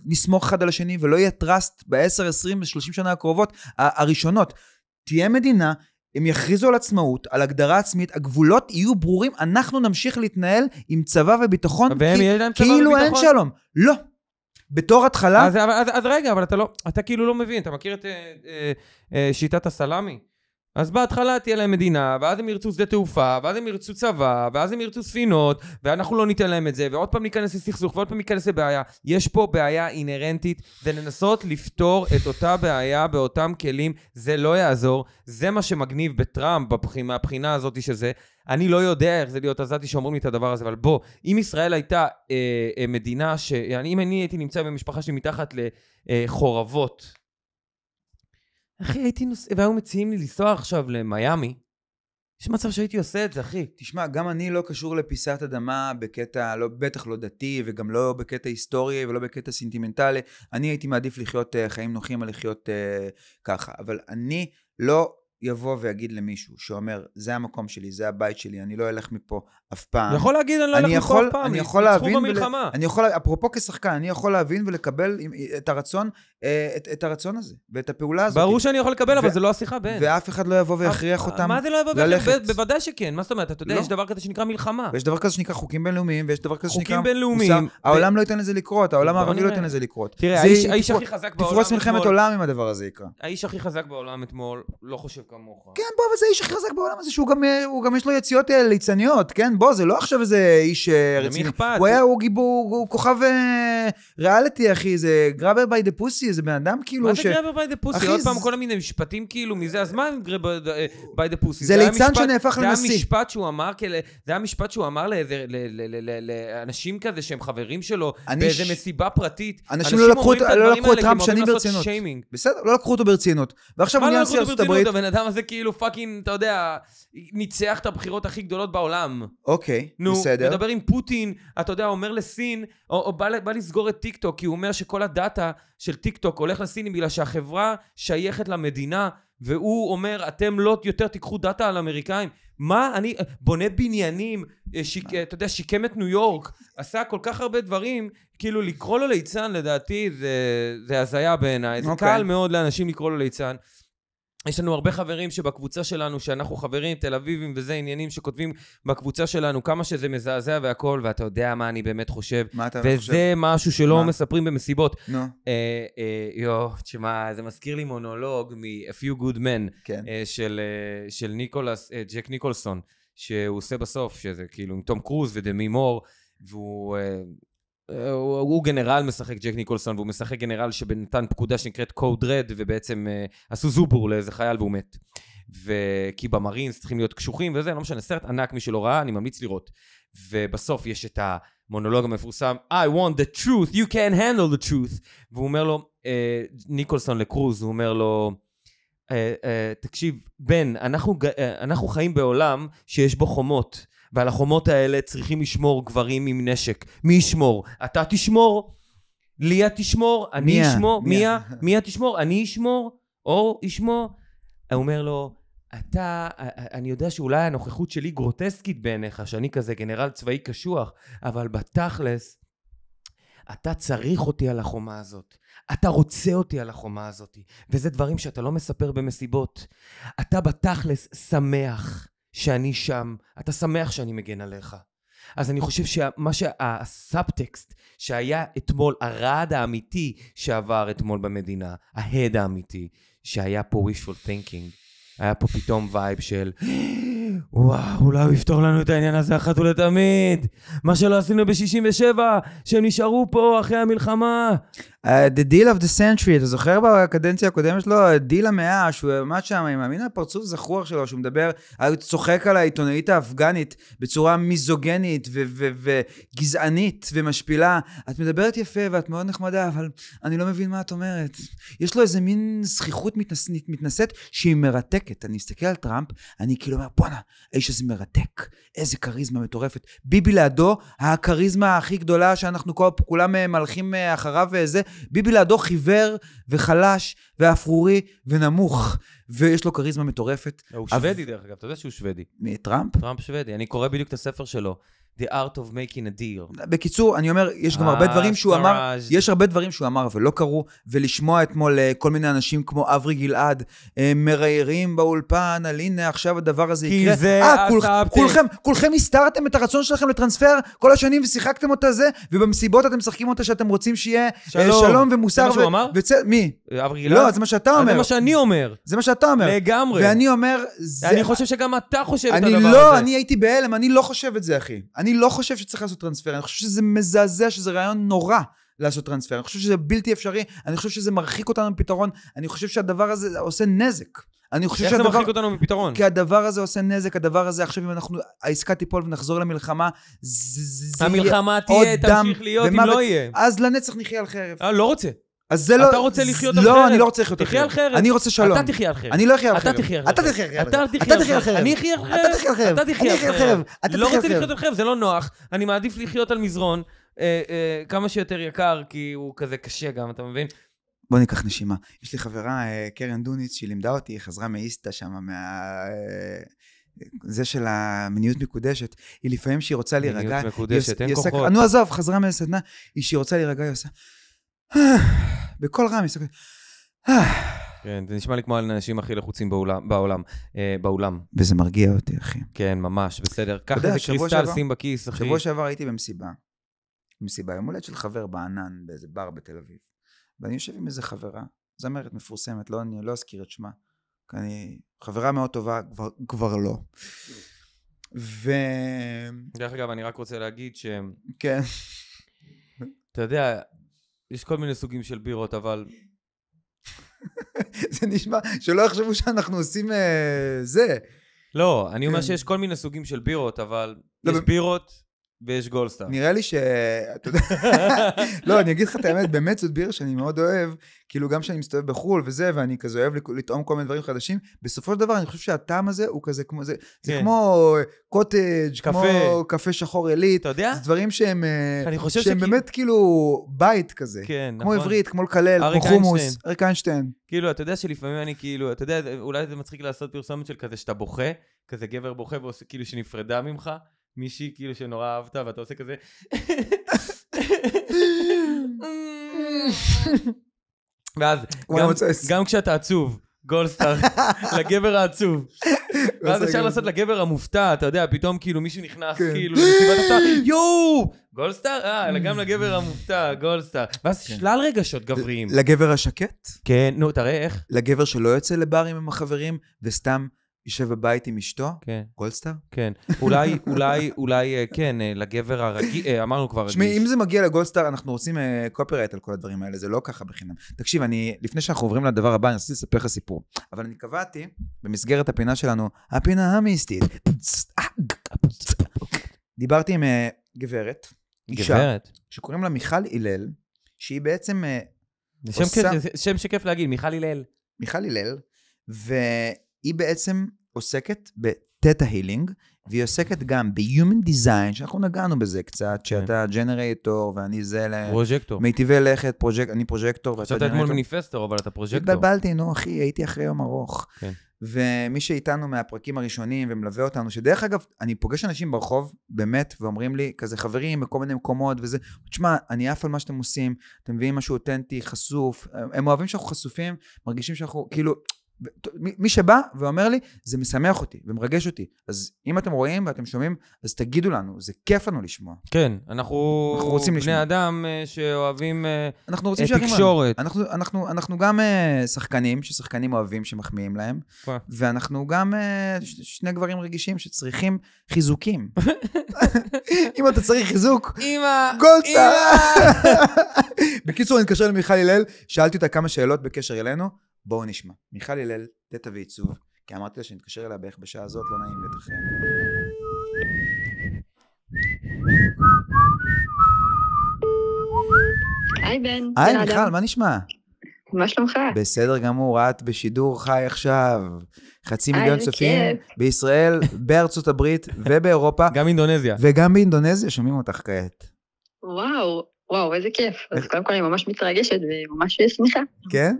נסמוך אחד על השני ולא יהיה טראסט ב-10, 20 ו-30 שנה הקרובות הראשונות. תהיה מדינה, הם יכריזו על עצמאות, על הגדרה עצמית, הגבולות יהיו ברורים, אנחנו נמשיך להתנהל עם צבא וביטחון, כאילו אין שלום. לא. בתור התחלה... אז רגע, אבל אתה כאילו לא מבין, אתה מכיר את שיטת הסלאמי? אז בהתחלה תהיה להם מדינה, ואז הם ירצו שדה תעופה, ואז הם ירצו צבא, ואז הם ירצו ספינות, ואנחנו לא ניתן להם את זה, ועוד פעם ניכנס לסכסוך, ועוד פעם ניכנס לבעיה. יש פה בעיה אינרנטית, זה לנסות לפתור את אותה בעיה באותם כלים, זה לא יעזור, זה מה שמגניב בטראמפ, מהבחינה הזאת שזה, אני לא יודע איך זה להיות עזתי שאומרים לי את הדבר הזה, אבל בוא, אם ישראל הייתה מדינה אם אני הייתי נמצא במשפחה שלי מתחת לחורבות, אחי, והיו מציעים לי לנסוע עכשיו למיימי, יש מצב שהייתי עושה את זה, אחי. תשמע, גם אני לא קשור לפיסת אדמה בקטע, בטח לא דתי, וגם לא בקטע היסטורי, ולא בקטע סנטימנטלי. אני הייתי מעדיף לחיות חיים נוחים, על לחיות ככה. אבל אני לא יבוא ויגיד למישהו שאומר, זה המקום שלי, זה הבית שלי, אני לא אלך מפה אף פעם. יכול להגיד, אני לא אלך מפה אף פעם. אני יכול להבין, אפרופו כשחקן, אני יכול להבין ולקבל את הרצון הזה, ואת הפעולה הזאת. ברור שאני יכול לקבל, אבל זה לא השיחה בין. ואף אחד לא יבוא ויכריח אותם מה זה לא יבוא ויכריח? בוודאי שכן. מה זאת אומרת? אתה יודע, יש דבר כזה שנקרא מלחמה. ויש דבר כזה שנקרא חוקים בינלאומיים, ויש דבר כזה שנקרא חוקים בינלאומיים. העולם לא ייתן לזה לקרות, העולם הערבי לא ייתן לזה לקרות. תראה, האיש הכי חזק בעולם תפרוץ מלחמת עולם אם הדבר הזה יקרה. האיש הכי חזק בעולם אתמול לא חושב כמוך. כן, בוא, אבל זה האיש הכי חזק בעולם הזה, שהוא גם יש לו יציאות ליצניות, כן? בוא, זה לא עכשיו איזה איש רציני. הוא כוכב ריאליטי, אחי, זה גראבר ביי דה פוסי, זה בן אדם כאילו מה זה גראבר ביי דה פוסי? עוד פעם כל מיני משפטים כאילו, מזה הזמן גראבר ביי דה פוסי. זה ליצן שנהפך לנשיא. זה היה משפט שהוא אמר לאנשים כזה שהם חברים שלו, באיזה מסיבה פרטית. אנשים לא לקחו את טראמפ שנים ברצינות. בסדר, לא לקחו אותו ברצינות. ועכשיו הוא נהיה ארצות הברית. הבן אדם הזה כאילו פאקינג, אתה יודע, ניצח את הבחירות הכי גדולות בעולם. אוקיי, בסדר. מדבר עם פוטין, אתה יודע, אומר לסין, או בא לסגור את טיק טוק, כי הוא אומר שכל הדאטה של טיק טוק הולך לסינים, בגלל שהחברה שייכת למדינה, והוא אומר, אתם לא יותר תיקחו דאטה על אמריקאים. מה? אני בונה בניינים, אתה יודע, שיקם את ניו יורק, עשה כל כך הרבה דברים, כאילו לקרוא לו ליצן, לדעתי, זה הזיה בעיניי. זה קל מאוד לאנשים לקרוא לו ליצן. יש לנו הרבה חברים שבקבוצה שלנו, שאנחנו חברים תל אביבים וזה עניינים שכותבים בקבוצה שלנו, כמה שזה מזעזע והכל, ואתה יודע מה אני באמת חושב. מה אתה חושב? וזה משהו שלא מספרים במסיבות. תשמע, זה מזכיר לי מונולוג מ-A Few Good Men, של ניקולס, ג'ק ניקולסון, שהוא עושה בסוף, שזה כאילו עם תום קרוז ודמי מור, והוא... הוא גנרל משחק ג'ק ניקולסון, והוא משחק גנרל שנתן פקודה שנקראת קוד רד, ובעצם עשו זובור לאיזה חייל והוא מת. כי במרינס צריכים להיות קשוחים וזה, לא משנה, סרט ענק מי שלא ראה, אני ממליץ לראות. ובסוף יש את המונולוג המפורסם, I want the truth, you can't handle the truth. והוא אומר לו, ניקולסון לקרוז, הוא אומר לו, תקשיב, בן, אנחנו חיים בעולם שיש בו חומות, ועל החומות האלה צריכים לשמור גברים עם נשק. מי ישמור? אתה תשמור? ליה תשמור? אני אשמור? מיה תשמור? אני אשמור? אור ישמור? הוא אומר לו, אני יודע שאולי הנוכחות שלי גרוטסקית בעיניך, שאני כזה גנרל צבאי קשוח, אבל בתכלס, אתה צריך אותי על החומה הזאת. אתה רוצה אותי על החומה הזאת. וזה דברים שאתה לא מספר במסיבות. אתה בתכלס שמח. שאני שם, אתה שמח שאני מגן עליך. אז אני חושב שמה שהסאבטקסט שהיה אתמול, הרעד האמיתי שעבר אתמול במדינה, ההד האמיתי, שהיה פה wishful thinking, היה פה פתאום וייב של, וואו, אולי הוא יפתור לנו את העניין הזה אחת ולתמיד. מה שלא עשינו ב-67, שהם נשארו פה אחרי המלחמה. The deal of the century, אתה זוכר בקדנציה הקודמת שלו, דיל המאה, שהוא עמד שם עם המין הפרצוף זכוח שלו, שהוא מדבר, הוא צוחק על העיתונאית האפגנית, בצורה מיזוגנית וגזענית ומשפילה. את מדברת יפה ואת מאוד נחמדה, אבל אני לא מבין מה את אומרת. יש לו איזה מין זכיחות מתנשאת שהיא מרתקת. אני מסתכל על טראמפ, אני כאילו אומר, בואנה, האיש הזה מרתק, איזה קריזמה מטורפת. ביבי לידו, הקריזמה הכי גדולה שאנחנו כולם מלכים אחריו וזה, ביבי לידו חיוור וחלש ואפרורי ונמוך, ויש לו קריזמה מטורפת. הוא שוודי דרך אגב, אתה יודע שהוא שוודי. מטראמפ? טראמפ שוודי, אני קורא בדיוק את הספר שלו. The art of making a deal. בקיצור, אני אומר, יש גם הרבה דברים שהוא אמר, יש הרבה דברים שהוא אמר ולא קרו, ולשמוע אתמול כל מיני אנשים כמו אברי גלעד, מריירים באולפן, על הנה עכשיו הדבר הזה יקרה. כי זה כולכם הסתרתם את הרצון שלכם לטרנספר כל השנים ושיחקתם אותה זה, ובמסיבות אתם משחקים אותה שאתם רוצים שיהיה שלום ומוסר. זה מה שהוא אמר? מי? אברי גלעד? לא, זה מה שאתה אומר. זה מה שאני אומר. זה מה שאתה אומר. לגמרי. ואני אומר, אני חושב שגם אתה חושב את הדבר הזה. לא, אני הייתי בהלם, אני לא חושב את זה, אחי. אני לא חושב שצריך לעשות טרנספר, אני חושב שזה מזעזע, שזה רעיון נורא לעשות טרנספר, אני חושב שזה בלתי אפשרי, אני חושב שזה מרחיק אותנו מפתרון, אני חושב שהדבר הזה עושה נזק. איך זה מרחיק אותנו מפתרון? כי הדבר הזה עושה נזק, הדבר הזה עכשיו אם העסקה תיפול ונחזור למלחמה, המלחמה תהיה, תמשיך להיות, אם לא יהיה. אז לנצח נחיה על חרב. לא רוצה. אז זה לא... אתה רוצה לחיות על חרב. לא, אני לא רוצה לחיות על חרב. תחיה על חרב. אני רוצה שלום. אתה תחיה על חרב. אני לא אחיה על חרב. אתה תחיה על חרב. אתה תחיה על חרב. אתה תחיה על חרב. אני אחיה על חרב. אתה תחיה על חרב. אתה תחיה על חרב. אתה לא תחיה רוצה על לחיות על חרב, זה לא נוח. אני מעדיף לחיות על מזרון, כמה שיותר יקר, כי הוא כזה קשה גם, אתה מבין? בוא ניקח נשימה. יש לי חברה, קרן דוניץ, שהיא לימדה אותי, חזרה מאיסטה שם, זה של המיניות מקודשת. היא לפעמים שהיא רוצה להירגע. מיניות מקודשת, אין כוחות. נו עזוב, חזרה מהסדנה, שהיא רוצה להירגע, היא עושה... בכל רם, היא עושה... כן, זה נשמע לי כמו האנשים הכי לחוצים בעולם. וזה מרגיע אותי, אחי. כן, ממש, בסדר. קח איזה קריסטל, שים בכיס, אחי. שבוע שעבר הייתי במסיבה, יום הולדת של חבר בענן, באיזה בר בתל אביב. ואני יושב עם איזה חברה, זמרת מפורסמת, אני לא אזכיר את שמה, כי אני חברה מאוד טובה, כבר לא. דרך אגב, אני רק רוצה להגיד ש... כן. אתה יודע, יש כל מיני סוגים של בירות, אבל... זה נשמע, שלא יחשבו שאנחנו עושים זה. לא, אני אומר שיש כל מיני סוגים של בירות, אבל יש בירות ויש גולדסטאר. נראה לי אתה יודע, לא, אני אגיד לך את האמת, באמת זאת בירה שאני מאוד אוהב, כאילו גם שאני מסתובב בחול וזה, ואני כזה אוהב לטעום כל מיני דברים חדשים, בסופו של דבר אני חושב שהטעם הזה הוא כזה כמו, זה כמו קוטג', כמו קפה שחור אלית, אתה יודע? זה דברים שהם שהם באמת כאילו בית כזה, כמו עברית, כמו לקלל, כמו חומוס, אריק איינשטיין. כאילו, אתה יודע שלפעמים אני כאילו, אתה יודע, אולי זה מצחיק לעשות פרסומת של כזה שאתה בוכה, כזה גבר בוכה ועושה כאילו שנפרדה ממך, מישהי כאילו שנורא אהבת, ואתה עושה כזה... ואז, גם כשאתה עצוב, גולדסטאר, לגבר העצוב. ואז אפשר לעשות לגבר המופתע, אתה יודע, פתאום כאילו מישהו נכנס כאילו למסיבת הפתעה, יואו! גולדסטאר? אלא גם לגבר המופתע, גולדסטאר. ואז שלל רגשות גבריים. לגבר השקט? כן, נו, תראה איך. לגבר שלא יוצא לברים עם החברים, וסתם... יושב בבית עם אשתו? כן. גולדסטאר? כן. אולי, כן, לגבר הרגיש, אמרנו כבר רגיש. שמי, אם זה מגיע לגולדסטאר, אנחנו רוצים קופירייט על כל הדברים האלה, זה לא ככה בחינם. תקשיב, לפני שאנחנו עוברים לדבר הבא, אני רציתי לספר לך סיפור. אבל אני קבעתי, במסגרת הפינה שלנו, הפינה המיסטית. דיברתי עם גברת, אישה, שקוראים לה מיכל הלל, שהיא בעצם עושה... שם שכיף להגיד, מיכל הלל. מיכל הלל, היא בעצם עוסקת בטטה הילינג, והיא עוסקת גם ב-Human Design, שאנחנו נגענו בזה קצת, שאתה ג'נרייטור, ואני זה... פרוג'קטור. מיטיבי לכת, אני פרוג'קטור. שאתה אתמול מניפסטור, אבל אתה פרוג'קטור. התבלבלתי, נו אחי, הייתי אחרי יום ארוך. כן. ומי שאיתנו מהפרקים הראשונים, ומלווה אותנו, שדרך אגב, אני פוגש אנשים ברחוב, באמת, ואומרים לי, כזה חברים, בכל מיני מקומות, וזה, תשמע, אני אף על מה שאתם עושים, אתם מביאים משהו אותנטי, חשוף, הם אוהבים שאנחנו חשופים, מרגישים שאנחנו, כאילו, מי שבא ואומר לי, זה משמח אותי ומרגש אותי. אז אם אתם רואים ואתם שומעים, אז תגידו לנו, זה כיף לנו לשמוע. כן, אנחנו רוצים בני אדם שאוהבים תקשורת. אנחנו גם שחקנים, ששחקנים אוהבים שמחמיאים להם, ואנחנו גם שני גברים רגישים שצריכים חיזוקים. אם אתה צריך חיזוק, גולדסטאר. בקיצור, אני מתקשר למיכל הלל, שאלתי אותה כמה שאלות בקשר אלינו, בואו נשמע. מיכל הלל, תטא ועיצוב, כי אמרתי לה שנתקשר אליה בערך בשעה הזאת, לא נעים בטח. היי בן. היי מיכל, מה נשמע? מה שלומך? בסדר גמור, את בשידור חי עכשיו. 500,000 צופים בישראל, בארצות הברית ובאירופה. גם באינדונזיה. וגם באינדונזיה, שומעים אותך כעת. וואו, איזה כיף. אז קודם כל אני ממש מתרגשת וממש שמחה. כן?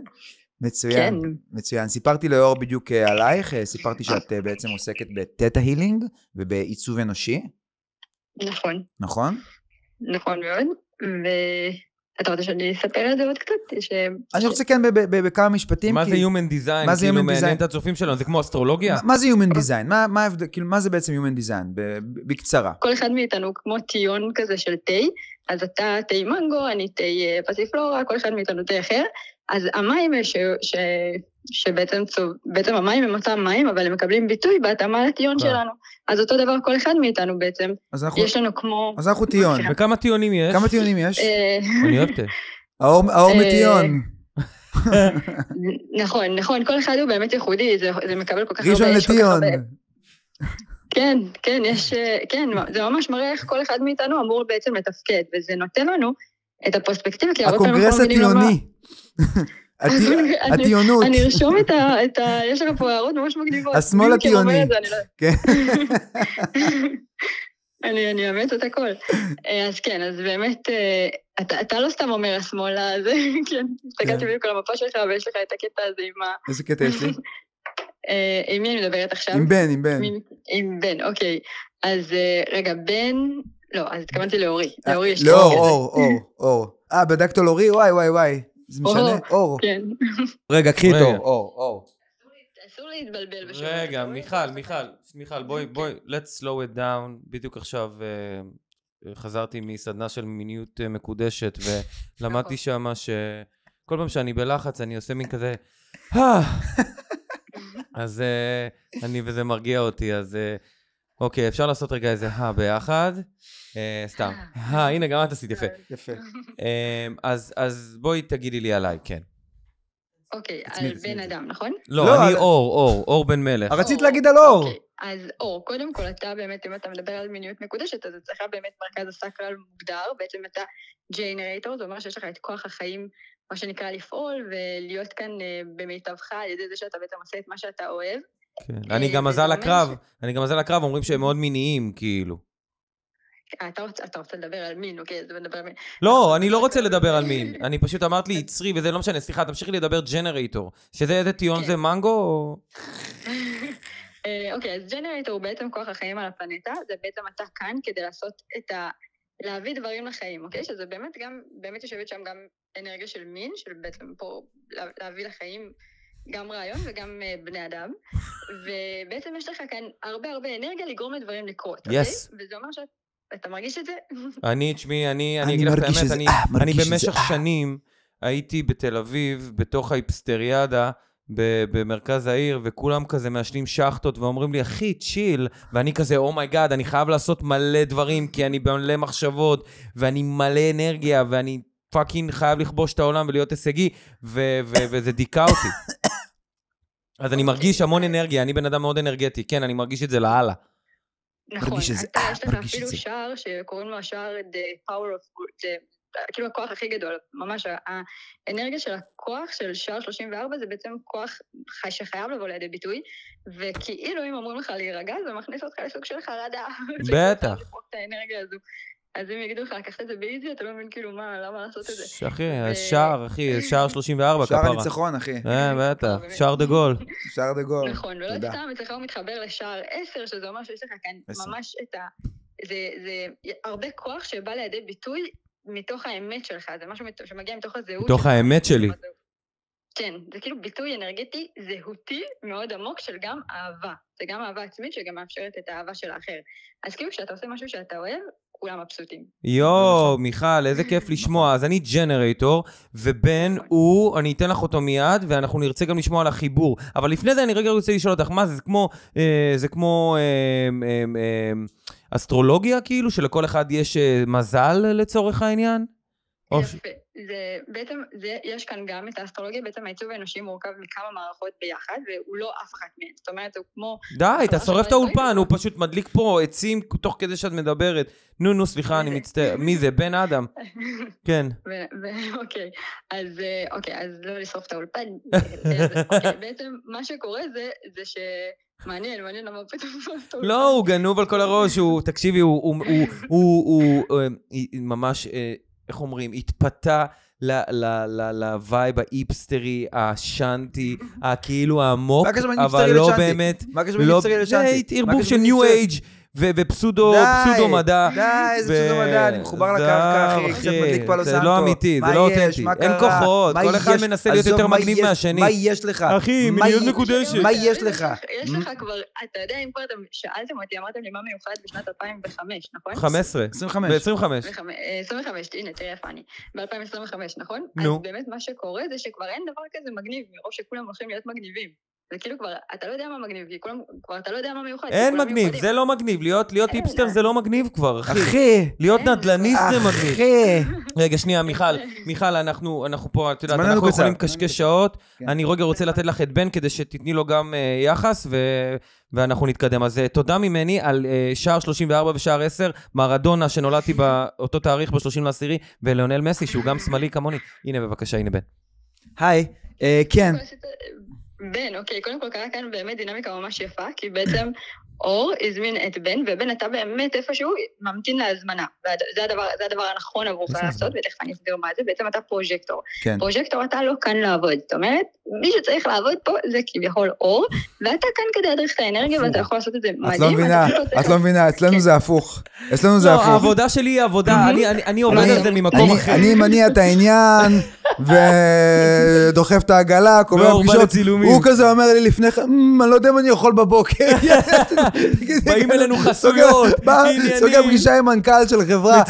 מצוין, מצוין. סיפרתי לאור בדיוק עלייך, סיפרתי שאת בעצם עוסקת בטטה הילינג ובעיצוב אנושי. נכון. נכון? נכון מאוד, ואתה רוצה שאני אספר את זה עוד קצת? אני רוצה כן בכמה משפטים. מה זה Human Design? כאילו מעניין את הצופים שלנו, זה כמו אסטרולוגיה? מה זה Human Design? מה זה בעצם Human Design? בקצרה. כל אחד מאיתנו כמו טיון כזה של תה, אז אתה תה מנגו, אני תה פסיפלורה, כל אחד מאיתנו תה אחר, אז המים שבעצם המים הם אותם מים, אבל הם מקבלים ביטוי בהתאמה לטיון שלנו. אז אותו דבר כל אחד מאיתנו בעצם. יש לנו כמו... אז אנחנו טיון. וכמה טיונים יש? כמה טיונים יש? אני אוהבת. האור מטיון. נכון, כל אחד הוא באמת ייחודי, זה מקבל כל כך הרבה... ראשון לטיון. כן, זה ממש מראה איך כל אחד מאיתנו אמור בעצם לתפקד, וזה נותן לנו את הפרספקטיבה, כי הרבה פעמים הקונגרס הטיוני. הטיונות. אני ארשום יש לך פה הערות ממש מגניבות. השמאל הטיוני. אני אאמץ את הכל. אז כן, אז באמת, אתה לא סתם אומר השמאל הזה, כן, הסתכלתי בדיוק על המפה שלך, ויש לך את הקטע הזה עם ה... איזה קטע יש לי? עם מי אני מדברת עכשיו? עם בן, עם בן. עם בן, אוקיי. אז רגע, בן... לא, אז התכוונתי לאורי. לאורי יש... לא, אור. בדקת לאורי? וואי. זה משנה? אור. כן. רגע, קחי את אור. אסור להתבלבל בשביל... רגע, מיכל, בואי, let's slow it down. בדיוק עכשיו חזרתי מסדנה של מיניות מקודשת, ולמדתי שמה שכל פעם שאני בלחץ, אני עושה מין כזה, אז וזה מרגיע אותי, אז אוקיי, אפשר לעשות רגע איזה ביחד. סתם. הנה, גם את עשית יפה. אז בואי תגידי לי עליי, כן. אוקיי, על בן אדם, נכון? לא, אני אור בן מלך. רצית להגיד על אור. אז אור, קודם כל אתה באמת, אם אתה מדבר על מיניות מקודשת, אז אצלך באמת מרכז הסקרל מוגדר, בעצם אתה ג'נרייטור, זאת אומרת שיש לך את כוח החיים, מה שנקרא לפעול, ולהיות כאן במיטבך, על ידי זה שאתה בעצם עושה את מה שאתה אוהב. כן, אני גם מזל הקרב, אומרים שהם מאוד מיניים, כאילו. אתה רוצה לדבר על מין, אוקיי, אז נדבר על מין. לא, אני לא רוצה לדבר על מין. אני פשוט אמרת לי, יצרי, וזה לא משנה, סליחה, תמשיכי לדבר ג'נרייטור. שזה איזה טיון זה מנגו או... אוקיי, אז ג'נרייטור הוא בעצם כוח החיים על הפלנטה, זה בעצם אתה כאן כדי לעשות להביא דברים לחיים, אוקיי? שזה באמת יושבת שם גם אנרגיה של מין, של בעצם פה להביא לחיים גם רעיון וגם בני אדם, ובעצם יש לך כאן הרבה אנרגיה לגרום לדברים לקרות, אוקיי? וזה אומר אתה מרגיש את זה? אני אגיד לך את האמת, אני במשך שנים הייתי בתל אביב, בתוך האיפסטריאדה, במרכז העיר, וכולם כזה מעשנים שחטות, ואומרים לי, אחי, צ'יל, ואני כזה, אומייגאד, אני חייב לעשות מלא דברים, כי אני במלא מחשבות, ואני מלא אנרגיה, ואני פאקינג חייב לכבוש את העולם ולהיות הישגי, וזה דיכה אותי. אז אני מרגיש המון אנרגיה, אני בן אדם מאוד אנרגטי, כן, אני מרגיש את זה להלאה. נכון, יש לך אפילו שער שקוראים לו השער The Power of Good, כאילו הכוח הכי גדול, ממש האנרגיה של הכוח של שער 34 זה בעצם כוח שחייב לבוא לידי ביטוי, וכאילו אם אומרים לך להירגע, זה מכניס אותך לסוג של חרדה. בטח. את האנרגיה הזו. אז אם יגידו לך, לקחת את זה באיזי, אתה לא מבין כאילו למה לעשות את זה. אחי, שער 34 כפרה. שער הניצחון, אחי. בטח, שער דה גול. שער דה גול. נכון, ולא סתם, אצלך הוא מתחבר לשער 10, שזה אומר שיש לך כאן ממש את זה הרבה כוח שבא לידי ביטוי מתוך האמת שלך, זה משהו שמגיע מתוך הזהות. מתוך האמת שלי. כן, זה כאילו ביטוי אנרגטי זהותי מאוד עמוק של גם אהבה. זה גם אהבה עצמית שגם מאפשרת את האהבה של האחר. אז כאילו כשאתה עושה משהו שאתה אוהב, כולם מבסוטים. מיכל, איזה כיף לשמוע. אז אני ג'נרייטור, ובן הוא, אני אתן לך אותו מיד, ואנחנו נרצה גם לשמוע על החיבור. אבל לפני זה אני רגע רוצה לשאול אותך, מה זה? זה כמו אסטרולוגיה כאילו, שלכל אחד יש מזל לצורך העניין? יפה. בעצם יש כאן גם את האסטרולוגיה, בעצם העיצוב האנושי מורכב מכמה מערכות ביחד, והוא לא אף אחת מהן. זאת אומרת, הוא כמו... די, אתה שורף את האולפן, הוא פשוט מדליק פה עצים תוך כדי שאת מדברת. נו, סליחה, אני מצטער. מי זה? בן אדם. כן. אוקיי, אז לא לשרוף את האולפן. בעצם מה שקורה זה ש... מעניין למה פתאום... לא, הוא גנוב על כל הראש, תקשיבי, הוא ממש... איך אומרים, התפתה לווייב האיפסטרי, השנטי, הכאילו העמוק, אבל לא באמת, מה קשור מאיפסטרי לשנטי? זה ערבוב של ניו אייג' ופסודו מדע. די, איזה פסודו מדע, אני מחובר לקרקע, אחי, קצת מדליק פלו סנטו. זה לא אמיתי, זה לא אותנטי, אין כוחות, כל אחד מנסה להיות יותר מגניב מהשני. מה יש לך? אחי, מיניות מקודשת. מה יש לך? יש לך כבר, אתה יודע, אם כבר אתם שאלתם אותי, אמרתם לי מה מיוחד בשנת 2005, נכון? 15. 25. 25, הנה, תראה איפה אני. ב-2025, נכון? נו. אז באמת מה שקורה זה שכבר אין דבר כזה מגניב, מרוב שכולם הולכים להיות מגניבים. זה כאילו כבר, אתה לא יודע מה מגניב, כבר אתה לא יודע מה מיוחד. אין מגניב, זה לא מגניב, להיות היפסטר זה לא מגניב כבר, אחי. להיות נדלניסט זה מגניב. אחי. רגע, שנייה, מיכל, אנחנו פה, את יודעת, אנחנו יכולים קשקש שעות, אני רגע רוצה לתת לך את בן כדי שתתני לו גם יחס, ואנחנו נתקדם. אז תודה ממני על שער 34 ושער 10, מרדונה שנולדתי באותו תאריך ב-30 לעשירי, ולאונל מסי שהוא גם שמאלי כמוני. הנה בבקשה, הנה בן. היי, כן. בן, אוקיי, קודם כל קרה כאן באמת דינמיקה ממש יפה, כי בעצם אור הזמין את בן, ובן אתה באמת איפשהו ממתין להזמנה, וזה הדבר הנכון עבורך לעשות, ותכף אני אסביר מה זה, בעצם אתה פרוז'קטור. פרוז'קטור אתה לא כאן לעבוד, זאת אומרת, מי שצריך לעבוד פה זה כביכול אור, ואתה כאן כדי להדריך את האנרגיה, ואתה יכול לעשות את זה מדהים. את לא מבינה, אצלנו זה הפוך. אצלנו זה הפוך. העבודה שלי היא עבודה, אני עובד על זה ממקום אחר. אני מניע את העניין, ודוחף את העגלה, קובע פגישות. הוא כזה אומר לי לפני כן, אני לא יודע אם אני יכול בבוקר. באים אלינו חסויות, סוגר פגישה עם מנכ"ל של חברה,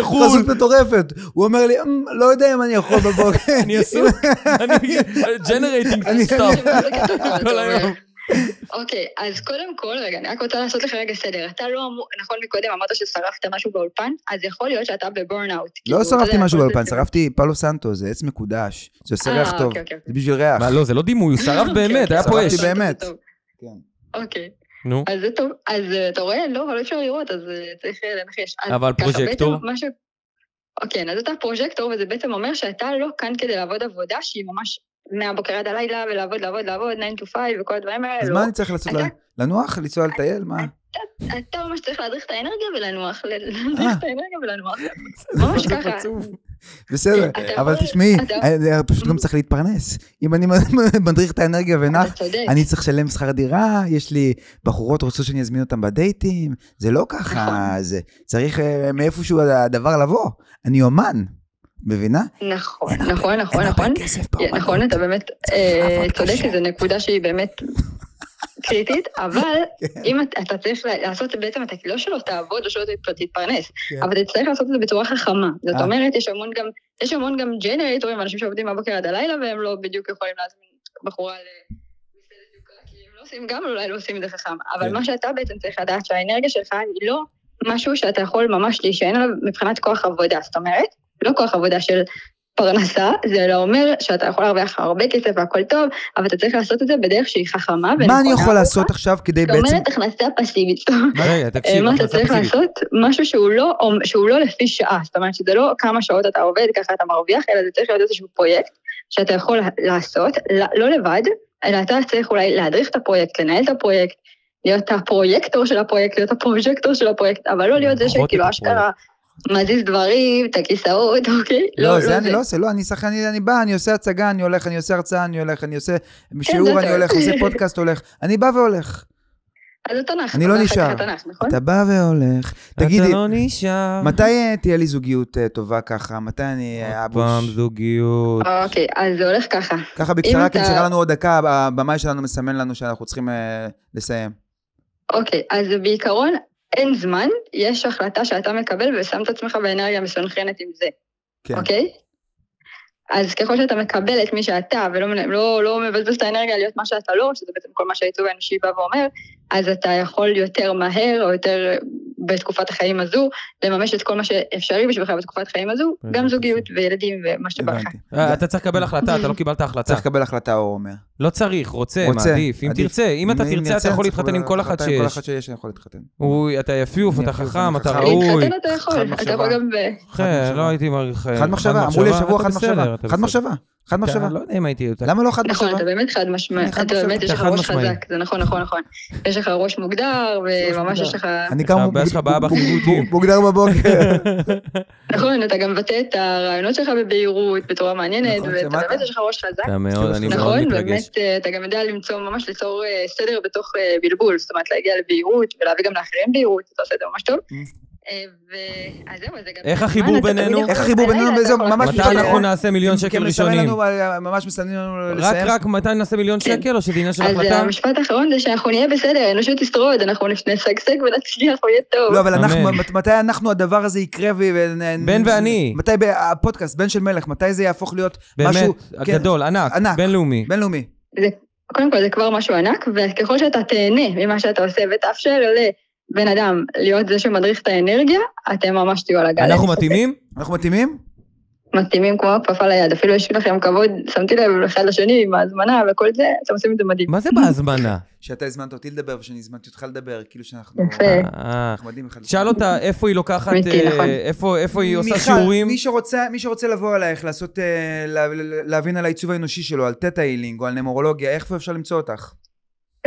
חסות מטורפת. הוא אומר לי, לא יודע אם אני יכול בבוקר. אני עסוק, אני generating stuff. כל היום. אוקיי, אז קודם כל, רגע, אני רק רוצה לעשות לך רגע סדר. אתה לא אמור, נכון מקודם, אמרת ששרפת משהו באולפן, אז יכול להיות שאתה בבורנאוט. לא שרפתי משהו באולפן, שרפתי פלו סנטו, זה עץ מקודש, זה עושה ריח טוב, זה בשביל ריח. מה, לא, זה לא דימוי, הוא שרף באמת, היה פה אש. שרפתי באמת. אוקיי. נו. אז זה טוב, אז אתה רואה, לא, אבל לא אפשר לראות, אז צריך לנחש. אבל פרוז'קטור? אוקיי, אז אתה פרוז'קטור, וזה בעצם אומר שאתה לא כאן כדי לעבוד עבודה שהיא ממש מהבוקר עד הלילה, ולעבוד, 9 to 5 וכל הדברים האלה. אז מה אני צריך לעשות? לנוח? לנסוע לטייל? מה? אתה ממש צריך להדריך את האנרגיה ולנוח, להדריך את האנרגיה ולנוח. ממש ככה. בסדר, אבל תשמעי, פשוט גם צריך להתפרנס. אם אני מדריך את האנרגיה ונח, אני צריך לשלם שכר דירה, יש לי בחורות רוצות שאני אזמין אותם בדייטים, זה לא ככה, צריך מאיפשהו הדבר לבוא. אני אומן. מבינה? נכון, נכון, אתה באמת צודק, זו נקודה שהיא באמת קריטית, אבל אם אתה צריך לעשות בעצם, אתה לא שלא תעבוד או שלא תתפרנס, אבל אתה צריך לעשות את זה בצורה חכמה. זאת אומרת, יש המון גם ג'נרטורים, אנשים שעובדים מהבוקר עד הלילה, והם לא בדיוק יכולים להזמין בחורה למסעדת יוקרה, כי הם לא עושים, גם אולי לא עושים את זה חכם, אבל מה שאתה בעצם צריך לדעת שהאנרגיה שלך היא לא משהו שאתה יכול ממש להישען עליו מבחינת כוח עבודה, זאת אומרת, לא כוח עבודה של פרנסה, זה לא אומר שאתה יכול להרוויח הרבה כסף והכל טוב, אבל אתה צריך לעשות את זה בדרך שהיא חכמה. מה אני יכול לעשות עכשיו כדי בעצם... זאת אומרת, הכנסה פסיבית. מה אתה צריך לעשות? משהו שהוא לא לפי שעה, זאת אומרת שזה לא כמה שעות אתה עובד, ככה אתה מרוויח, אלא זה צריך להיות איזשהו פרויקט שאתה יכול לעשות, לא לבד, אלא אתה צריך אולי להדריך את הפרויקט, לנהל את הפרויקט, להיות הפרויקטור של הפרויקט, להיות הפרוז'קטור של הפרויקט, אבל לא להיות זה שכאילו אשכרה מזיז דברים, את הכיסאות, אוקיי? לא, זה אני לא עושה, לא, אני שחקן, אני בא, אני עושה הצגה, אני הולך, אני עושה הרצאה, אני הולך, אני עושה שיעור, אני הולך, עושה פודקאסט, הולך. אני בא והולך. אז אתה נח. אני לא נשאר. אתה בא והולך. תגידי, מתי תהיה לי זוגיות טובה ככה? מתי אני אבוש? פעם זוגיות. אוקיי, אז זה הולך ככה. ככה בקצרה, כי נשארה לנו עוד דקה, הבמאי שלנו מסמן לנו שאנחנו צריכים לסיים. אוקיי, אז בעיקרון, אין זמן, יש החלטה שאתה מקבל ושם את עצמך באנרגיה מסונכרנת עם זה. אוקיי? אז ככל שאתה מקבל את מי שאתה, ולא מבזבז את האנרגיה להיות מה שאתה לא, שזה בעצם כל מה שהעיצוב האנושי בא ואומר, אז אתה יכול יותר מהר, או יותר בתקופת החיים הזו, לממש את כל מה שאפשרי בשבילך בתקופת החיים הזו, גם זוגיות וילדים ומה שבא לך. אתה צריך לקבל החלטה, אתה לא קיבלת החלטה. צריך לקבל החלטה, הוא אומר. לא צריך, רוצה, מעדיף. אם תרצה, אם אתה תרצה, אתה יכול להתחתן עם כל אחד שיש. כל אחד שיש, אני יכול להתחתן. אתה יפיוף, אתה חכם, אתה ראוי. להתחתן אתה יכול, אתה יכול גם לא הייתי מעריך. חד מחשבה, אמרו לי שבוע חד מחשבה. חד מחשבה. לא יודע אם הייתי אותה. למה לא חד מחשבה? נכון, אתה באמת חד משמעי. אתה באמת, יש לך ראש חזק. זה נכון. יש לך ראש מוגדר, וממש יש לך... אני גם מוגדר בבוקר. נכון, אתה גם מבטא את הרעיונות שלך בבהירות, בצורה מעניינת, ואתה באמת יש לך ראש חזק. אני מאוד מתרגש. נכון, באמת, אתה גם יודע ממש ליצור סדר בתוך בלבול, זאת אומרת, להגיע לבהירות, ולהביא גם לאחרים בהירות, אתה עושה את זה ממש טוב. איך החיבור בינינו? מתי אנחנו נעשה מיליון שקל ראשונים? ממש מסתנים לנו לסיים. רק מתי נעשה מיליון שקל או שזה עניין של החלטה? אז המשפט האחרון זה שאנחנו נהיה בסדר, האנושות תשרוד, אנחנו נשגשג ונצליח, הוא יהיה טוב. לא, אבל מתי הדבר הזה יקרה? בן ואני. מתי הפודקאסט, בן של מלך, מתי זה יהפוך להיות משהו... באמת, גדול, ענק, בינלאומי. קודם כל זה כבר משהו ענק, וככל שאתה תהנה ממה שאתה עושה ותאפשר בן אדם להיות זה שמדריך את האנרגיה, אתם ממש תהיו על הגל. אנחנו מתאימים? אנחנו מתאימים? מתאימים כמו הכפפה ליד, אפילו יש לכם כבוד, שמתי לב אחד לשני עם ההזמנה וכל זה, אתם עושים את זה מדהים. מה זה בהזמנה? שאתה הזמנת אותי לדבר ושאני הזמנתי אותך לדבר, כאילו שאנחנו נחמדים אחד. שאל אותה איפה היא לוקחת, איפה היא עושה שיעורים. מי שרוצה לבוא אלייך, לעשות, להבין על העיצוב האנושי שלו, על תטא הילינג או על נמורולוגיה, איך אפשר למצוא אותך?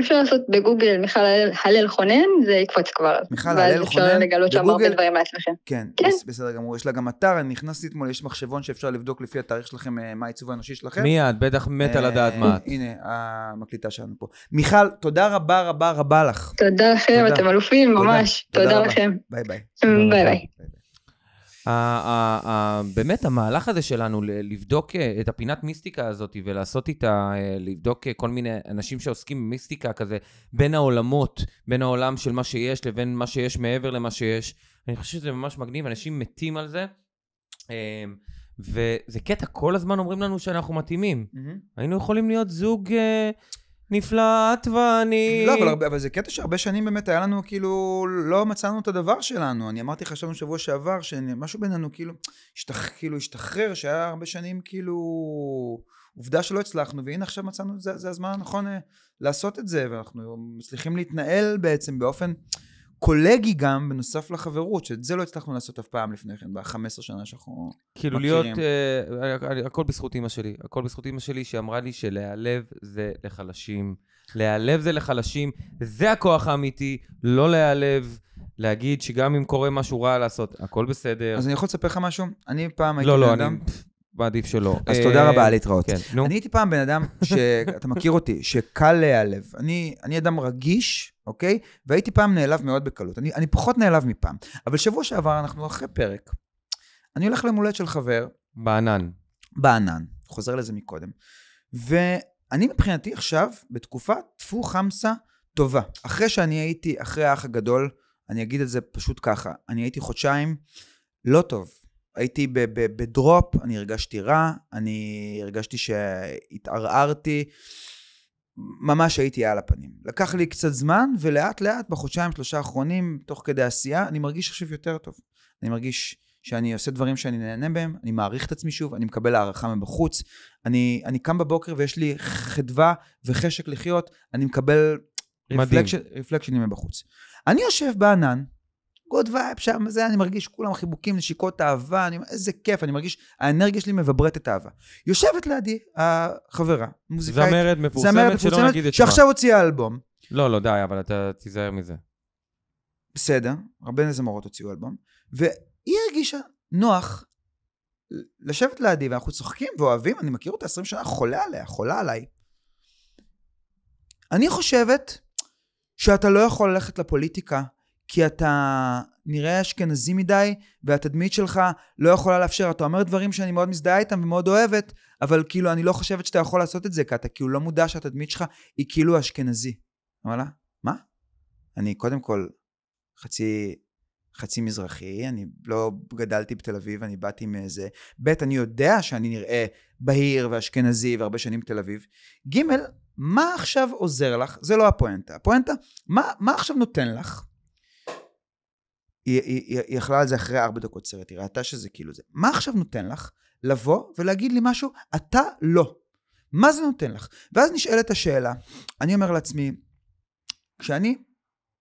אפשר לעשות בגוגל מיכל הלל חונן, זה יקפוץ כבר. מיכל הלל חונן, אפשר לגלות שם הרבה דברים לעצמכם. כן, בסדר גמור. יש לה גם אתר, אני נכנסתי אתמול, יש מחשבון שאפשר לבדוק לפי התאריך שלכם, מה העיצוב האנושי שלכם. מיד, בטח מת על הדעת מה. הנה, המקליטה שלנו פה. מיכל, תודה רבה רבה רבה לך. תודה לכם, אתם אלופים, ממש. תודה לכם. ביי ביי. ביי ביי. באמת המהלך הזה שלנו לבדוק את הפינת מיסטיקה הזאת ולעשות איתה, לבדוק כל מיני אנשים שעוסקים במיסטיקה כזה, בין העולמות, בין העולם של מה שיש לבין מה שיש מעבר למה שיש, אני חושב שזה ממש מגניב, אנשים מתים על זה, וזה קטע, כל הזמן אומרים לנו שאנחנו מתאימים, היינו יכולים להיות זוג נפלא, את ואני... לא, אבל זה קטע שהרבה שנים באמת היה לנו, כאילו, לא מצאנו את הדבר שלנו. אני אמרתי חשבנו שבוע שעבר, שמשהו בינינו, כאילו, השתחרר, שהיה הרבה שנים, כאילו, עובדה שלא הצלחנו, והנה עכשיו מצאנו, זה הזמן הנכון לעשות את זה, ואנחנו מצליחים להתנהל בעצם באופן קולגי גם, בנוסף לחברות, שאת זה לא הצלחנו לעשות אף פעם לפני כן, ב-15 שנה שאנחנו כאילו מכירים. להיות, הכל בזכות אמא שלי, הכל בזכות אמא שלי שאמרה לי שלהיעלב זה לחלשים, להיעלב זה לחלשים, זה הכוח האמיתי, לא להיעלב, להגיד שגם אם קורה משהו רע לעשות, הכל בסדר. אז אני יכול לספר לך משהו? אני פעם הייתי לא, בן אדם... מעדיף שלא. אז תודה רבה על להתראות. כן, נו. אני הייתי פעם בן אדם שאתה מכיר אותי, שקל להיעלב. אני אדם רגיש, אוקיי? והייתי פעם נעלב מאוד בקלות. אני פחות נעלב מפעם. אבל שבוע שעבר אנחנו אחרי פרק. אני הולך למולדת של חבר. בענן. חוזר לזה מקודם. ואני מבחינתי עכשיו, בתקופה תפו חמסה טובה. אחרי שאני הייתי, אחרי האח הגדול, אני אגיד את זה פשוט ככה. אני הייתי חודשיים לא טוב. הייתי בדרופ, אני הרגשתי רע, אני הרגשתי שהתערערתי, ממש הייתי על הפנים. לקח לי קצת זמן, ולאט לאט, בחודשיים, 3 האחרונים, תוך כדי עשייה, אני מרגיש עכשיו יותר טוב. אני מרגיש שאני עושה דברים שאני נהנה בהם, אני מעריך את עצמי שוב, אני מקבל הערכה מבחוץ, אני קם בבוקר ויש לי חדווה וחשק לחיות, אני מקבל רפלקשנים מבחוץ. אני יושב בענן, גוד וייב שם, זה אני מרגיש כולם חיבוקים, נשיקות אהבה, איזה כיף, אני מרגיש, האנרגיה שלי מבברטת אהבה. יושבת לידי החברה, מוזיקאית. זמרת מפורסמת שלא נגיד את שמה. שעכשיו הוציאה אלבום. לא, די, אבל אתה תיזהר מזה. בסדר, הרבה זמרות הוציאו אלבום, והיא הרגישה נוח לשבת לידי, ואנחנו צוחקים ואוהבים, אני מכיר אותה 20 שנה, חולה עליי. אני חושבת שאתה לא יכול ללכת לפוליטיקה, כי אתה נראה אשכנזי מדי, והתדמית שלך לא יכולה לאפשר. אתה אומר דברים שאני מאוד מזדהה איתם ומאוד אוהבת, אבל כאילו אני לא חושבת שאתה יכול לעשות את זה, כי אתה כאילו לא מודע שהתדמית שלך היא כאילו אשכנזי. אמרה, מה? אני קודם כל חצי מזרחי, אני לא גדלתי בתל אביב, אני באתי מאיזה. ב' אני יודע שאני נראה בהיר ואשכנזי והרבה שנים בתל אביב. ג' מה עכשיו עוזר לך? זה לא הפואנטה. הפואנטה, מה עכשיו נותן לך? היא יכלה על זה אחרי 4 דקות סרט, היא ראתה שזה כאילו זה. מה עכשיו נותן לך לבוא ולהגיד לי משהו? אתה לא. מה זה נותן לך? ואז נשאלת השאלה, אני אומר לעצמי, כשאני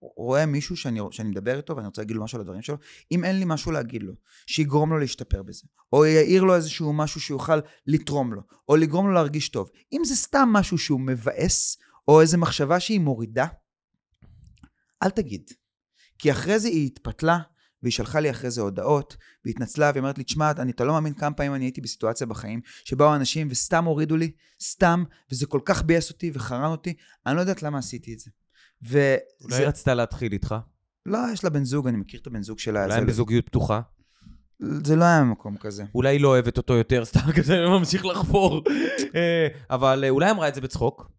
רואה מישהו שאני מדבר איתו, ואני רוצה להגיד לו משהו על הדברים שלו, אם אין לי משהו להגיד לו, שיגרום לו להשתפר בזה, או יעיר לו איזשהו משהו שיוכל לתרום לו, או לגרום לו להרגיש טוב. אם זה סתם משהו שהוא מבאס, או איזו מחשבה שהיא מורידה, אל תגיד. כי אחרי זה היא התפתלה, והיא שלחה לי אחרי זה הודעות, והיא התנצלה, והיא אמרת לי, תשמע, אתה לא מאמין כמה פעמים אני הייתי בסיטואציה בחיים, שבאו אנשים וסתם הורידו לי, סתם, וזה כל כך בייס אותי וחרן אותי, אני לא יודעת למה עשיתי את זה. אולי רצתה להתחיל איתך? לא, יש לה בן זוג, אני מכיר את הבן זוג שלה. אולי הם בזוגיות פתוחה? זה לא היה מקום כזה. אולי היא לא אוהבת אותו יותר, סתם כזה, ממשיך לחפור. אבל אולי אמרה את זה בצחוק?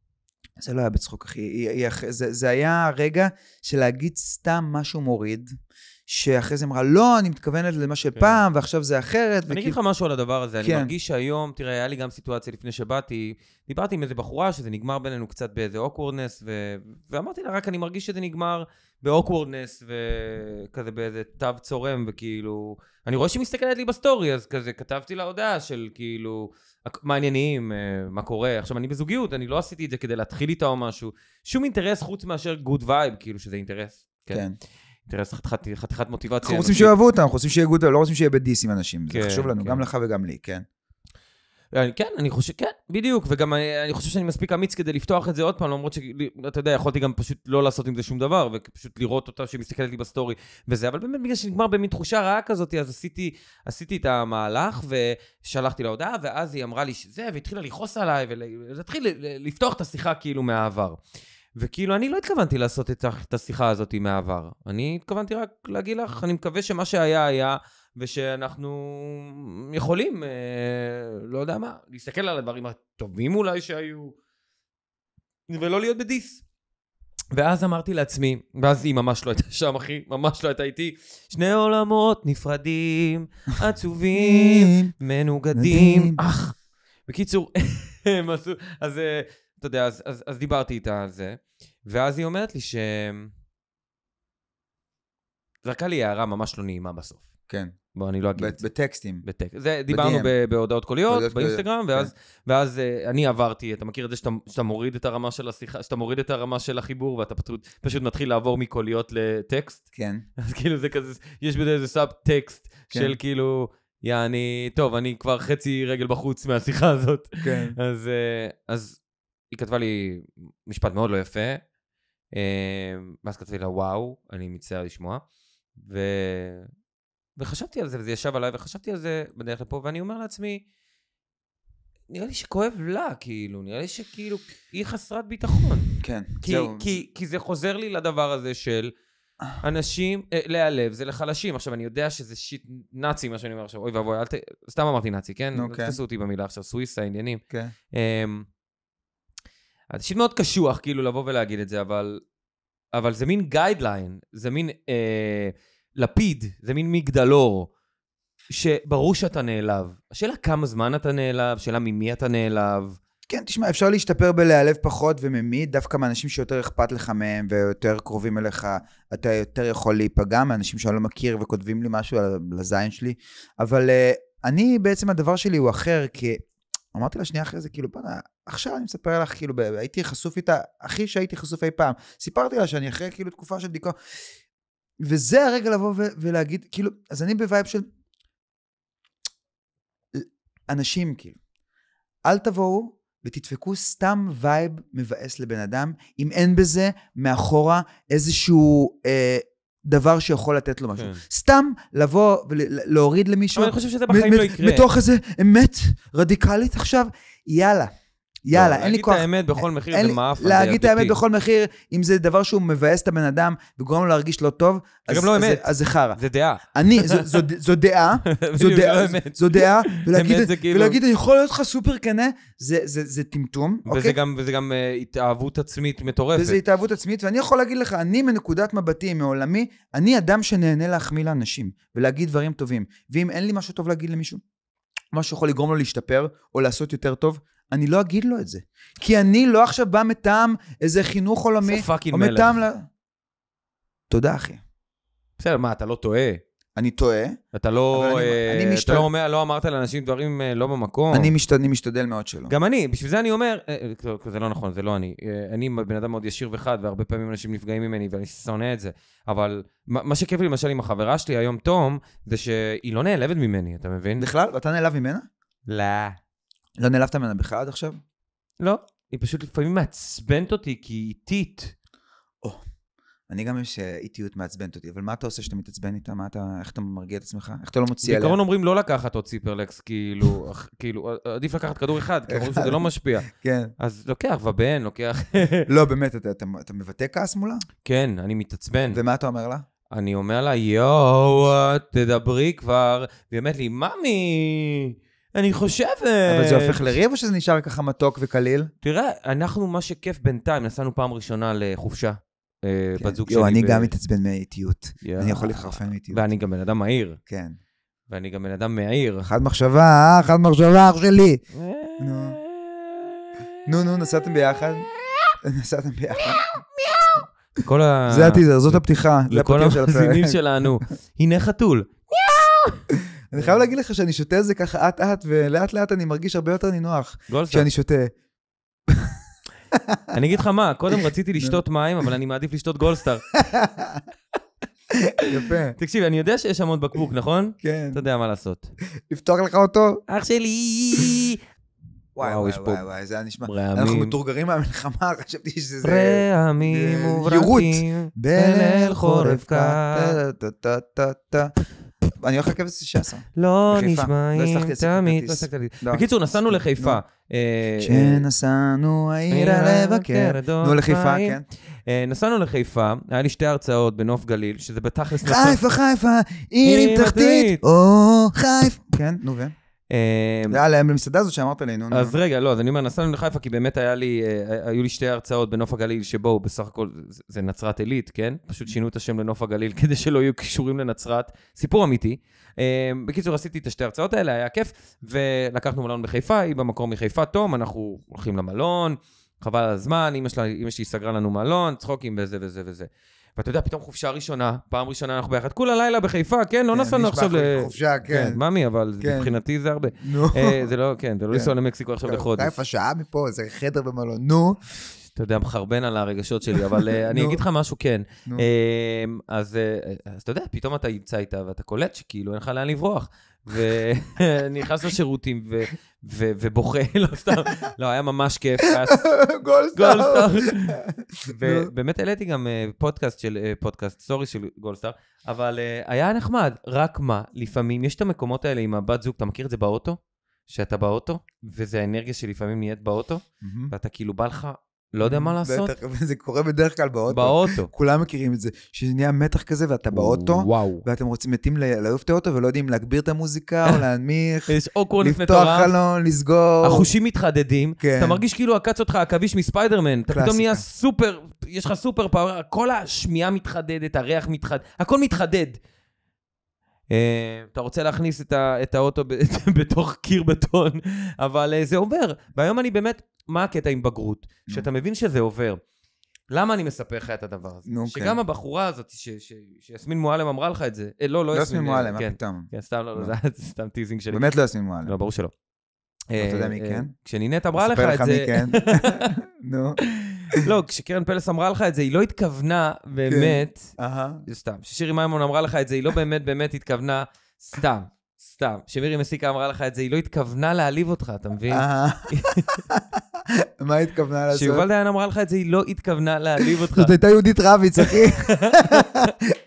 זה לא היה בצחוק, אחי. זה היה רגע של להגיד סתם משהו מוריד, שאחרי זה אמרה, לא, אני מתכוונת למה של פעם, ועכשיו זה אחרת. אני אגיד לך משהו על הדבר הזה, אני מרגיש שהיום, תראה, היה לי גם סיטואציה לפני שבאתי, דיברתי עם איזה בחורה, שזה נגמר בינינו קצת באיזה אוקוורדנס, ואמרתי לה, רק אני מרגיש שזה נגמר באוקוורדנס וכזה באיזה תו צורם, וכאילו, אני רואה שהיא מסתכלת לי בסטורי, אז כזה כתבתי לה הודעה של כאילו, מה העניינים, מה קורה, עכשיו אני בזוגיות, אני לא עשיתי את זה כדי להתחיל איתה או משהו, שום אינטרס חוץ מאשר גוד וייב, כאילו שזה אינטרס, כן. אינטרס חתיכת מוטיבציה. אנחנו רוצים שאוהבו אותם, אנחנו רוצים שיהיה גוד, לא רוצים שיהיה בדיס עם אנשים, זה חשוב לנו, גם לך וגם לי, כן. כן, אני חושב, כן, בדיוק, וגם אני חושב שאני מספיק אמיץ כדי לפתוח את זה עוד פעם, למרות שאתה יודע, יכולתי גם פשוט לא לעשות עם זה שום דבר, ופשוט לראות אותה שמסתכלת לי בסטורי וזה, אבל באמת בגלל שנגמר במין תחושה רעה כזאת, אז עשיתי את המהלך, ושלחתי לה הודעה, ואז היא אמרה לי שזה, והתחילה לכעוס עליי, ולהתחיל לפתוח את השיחה כאילו מהעבר. וכאילו אני לא התכוונתי לעשות את השיחה הזאת מהעבר, אני התכוונתי רק להגיד לך, אני מקווה שמה שהיה היה, ושאנחנו יכולים, לא יודע מה, להסתכל על הדברים הטובים אולי שהיו, ולא להיות בדיס. ואז אמרתי לעצמי, ואז היא ממש לא הייתה שם, אחי, ממש לא הייתה איתי, שני עולמות נפרדים, עצובים, מנוגדים, בקיצור, אז אתה יודע, אז דיברתי איתה על זה, ואז היא אומרת לי זרקה לי הערה ממש לא נעימה בסוף. כן. בוא, אני לא אגיד. בטקסטים. דיברנו בהודעות קוליות, באינסטגרם, ואז אני עברתי, אתה מכיר את זה שאתה מוריד את הרמה של השיחה, שאתה מוריד את הרמה של החיבור, ואתה פשוט מתחיל לעבור מקוליות לטקסט. כן. אז כאילו זה כזה, יש בזה איזה סאב טקסט של כאילו, טוב, אני כבר חצי רגל בחוץ מהשיחה הזאת. כן. אז היא כתבה לי משפט מאוד לא יפה, ואז כתבי לה, וואו, אני מצטער לשמוע, וחשבתי על זה, וזה ישב עליי, וחשבתי על זה בדרך לפה, ואני אומר לעצמי, נראה לי שכואב לה, כאילו, נראה לי שכאילו, היא חסרת ביטחון. כן, זהו. כי זה חוזר לי לדבר הזה של אנשים, להיעלב, זה לחלשים. עכשיו, אני יודע שזה שיט נאצי, מה שאני אומר עכשיו, אוי ואבוי, סתם אמרתי נאצי, כן? תפסו אותי במילה עכשיו, סוויס, העניינים. כן. זה שיט מאוד קשוח, כאילו, לבוא ולהגיד את זה, אבל זה מין גיידליין, זה מין לפיד, זה מין מגדלור, שברור שאתה נעלב. השאלה כמה זמן אתה נעלב, השאלה ממי אתה נעלב. כן, תשמע, אפשר להשתפר בלהיעלב פחות וממי, דווקא מאנשים שיותר אכפת לך מהם ויותר קרובים אליך, אתה יותר יכול להיפגע מאנשים שאני לא מכיר וכותבים לי משהו על הזין שלי, אבל אני בעצם הדבר שלי הוא אחר, כי אמרתי לה שנייה אחרי זה, כאילו, עכשיו אני מספר לך, כאילו, הייתי חשוף איתה, הכי שהייתי חשוף אי פעם, סיפרתי לה שאני אחרי כאילו תקופה של בדיקה, וזה הרגע לבוא ולהגיד, כאילו, אז אני בווייב של אנשים, כאילו, אל תבואו ותדפקו סתם וייב מבאס לבן אדם, אם אין בזה מאחורה איזשהו דבר שיכול לתת לו משהו. סתם לבוא ולהוריד למישהו, אבל אני חושב שזה בחיים לא יקרה. מתוך איזה אמת רדיקלית עכשיו, יאללה, אין לי כוח. להגיד את האמת בכל מחיר זה מאף. להגיד את האמת בכל מחיר, אם זה דבר שהוא מבאס את הבן אדם, וגורם לו להרגיש לא טוב, אז זה חרא. זה דעה. זו דעה, ולהגיד, אני יכול להיות לך סופר כנה, זה טמטום. וזה גם התאהבות עצמית מטורפת. וזה התאהבות עצמית, ואני יכול להגיד לך, אני מנקודת מבטי, מעולמי, אני אדם שנהנה להחמיא לאנשים, ולהגיד דברים טובים. ואם אין לי משהו טוב להגיד למישהו, משהו יכול לגרום לו להשתפר, או לעשות יותר טוב, אני לא אגיד לו את זה. כי אני לא עכשיו בא מטעם איזה חינוך עולמי, או מטעם תודה, אחי. בסדר, מה, אתה לא טועה? אני טועה. אתה לא אמרת לאנשים דברים לא במקום. אני משתדל מאוד שלא. גם אני, בשביל זה אני אומר, זה לא נכון, זה לא אני. אני בן אדם מאוד ישיר וחד, והרבה פעמים אנשים נפגעים ממני, ואני שונא את זה. אבל מה שכיף לי, למשל עם החברה שלי, היום תום, זה שהיא לא נעלבת ממני, אתה מבין? בכלל? ואתה נעלב ממנה? לא. לא נעלבת ממנה בכלל עד עכשיו? לא. היא פשוט לפעמים מעצבנת אותי, כי היא איטית. אני גם יש איטיות מעצבנת אותי, אבל מה אתה עושה שאתה מתעצבן איתה? איך אתה מרגיע את עצמך? איך אתה לא מוציא עליה? בעיקרון אומרים לא לקחת עוד ציפרלקס, כאילו, עדיף לקחת כדור אחד, כי אומרים שזה לא משפיע. כן. אז לוקח ובן, לוקח... לא, באמת, אתה מבטא כעס מולה? כן, אני מתעצבן. ומה אתה אומר לה? אני אומר לה, יואו, תדברי כבר, והיא אומרת לי, ממי, אני חושבת... אבל זה הופך לריב או שזה נשאר ככה מתוק וקליל? תראה, אנחנו, מה שכיף בינתיים, נסענו פעם ראשונה לחופשה. בת זוג שלי. אני גם מתעצבן מאיטיות. אני יכול להתחרפן מאיטיות. ואני גם בן אדם מהיר. כן. ואני גם בן אדם מהיר. חד מחשבה, אח שלי. נו, נסעתם ביחד? נסעתם ביחד. זה הטיזר, זאת הפתיחה. לכל המאזינים שלנו. הנה חתול. אני חייב להגיד לך שאני שותה זה ככה אט-אט, ולאט לאט אני מרגיש הרבה יותר נינוח. כשאני שותה. אני אגיד לך מה, קודם רציתי לשתות מים, אבל אני מעדיף לשתות גולדסטאר. יפה. תקשיב, אני יודע שיש המון בקבוק, נכון? כן. אתה יודע מה לעשות. לפתוח לך אותו? אח שלי! וואי, זה היה נשמע. אנחנו מתורגרים מהמלחמה, חשבתי שזה... רעמים וברקים, בליל חורף קר. אני הולך לקבל את זה שעשה. לא נשמעים תמיד. בקיצור, נסענו לחיפה. כשנסענו העירה לבקר. נו, לחיפה, כן. נסענו לחיפה, היה לי 2 הרצאות בנוף גליל, שזה בתכלס... חיפה, עיר עם תחתית, או חיפה. כן, נו ו... היה להם למסעדה הזאת שאמרת לי, נו. אז רגע, לא, אז אני אומר, נסענו לחיפה, כי באמת היו לי 2 הרצאות בנוף הגליל, שבו בסך הכל זה נצרת עילית, כן? פשוט שינו את השם לנוף הגליל, כדי שלא יהיו קישורים לנצרת. סיפור אמיתי. בקיצור, עשיתי את 2 הרצאות האלה, היה כיף, ולקחנו מלון בחיפה, היא במקור מחיפה תום, אנחנו הולכים למלון, חבל על הזמן, אמא שלי סגרה לנו מלון, צחוקים וזה וזה וזה. ואתה יודע, פתאום חופשה ראשונה, פעם ראשונה אנחנו ביחד, כולה לילה בחיפה, כן, לא נסענו עכשיו לחופשה, כן. מאמי, אבל מבחינתי זה הרבה. זה לא, כן, זה לא לנסוע למקסיקו עכשיו לחודש. חיפה שעה מפה, זה חדר במלון, נו. אתה יודע, מחרבן על הרגשות שלי, אבל אני אגיד לך משהו, כן. אז אתה יודע, פתאום אתה ימצא איתה, ואתה קולט שכאילו אין לך לאן לברוח. ונכנס לשירותים ובוכה, לא סתם. לא, היה ממש כיף. גולדסטאר. ובאמת העליתי גם פודקאסט, סטורי של גולדסטאר, אבל היה נחמד. רק מה, לפעמים יש את המקומות האלה עם הבת זוג, אתה מכיר את זה באוטו? שאתה באוטו, וזה האנרגיה שלפעמים נהיית באוטו, ואתה כאילו בא לך, לא יודע מה לעשות. זה קורה בדרך כלל באוטו. באוטו. כולם מכירים את זה, שזה נהיה מתח כזה, ואתה באוטו, ואתם מתים לעוף את האוטו, ולא יודעים להגביר את המוזיקה, או להנמיך, לפתוח חלון, לסגור. החושים מתחדדים, אתה מרגיש כאילו עקץ אותך עכביש מספיידרמן, אתה פתאום נהיה סופר, יש לך סופר פאוור, כל השמיעה מתחדדת, הריח מתחדד, הכל מתחדד. אתה רוצה להכניס את האוטו בתוך קיר בטון, אבל זה עובר. והיום אני באמת, מה הקטע עם בגרות? שאתה מבין שזה עובר. למה אני מספר לך את הדבר הזה? שגם הבחורה הזאת, שיסמין מועלם אמרה לך את זה, לא יסמין מועלם, מה פתאום? כן, סתם טיזינג שלי. באמת לא יסמין מועלם. לא, ברור שלא. אתה יודע מי כן? כשנינט אמרה לך את זה... ספר לך מי כן. נו. לא, כשקרן פלס אמרה לך את זה, היא לא התכוונה באמת, סתם, ששירי מימון אמרה לך את זה, היא לא באמת התכוונה, סתם. שמירי מסיקה אמרה לך את זה, היא לא התכוונה להעליב אותך, אתה מבין? מה התכוונה לעשות? שיובל דיין אמרה לך את זה, היא לא התכוונה להעליב אותך. זאת הייתה יהודית רביץ, אחי.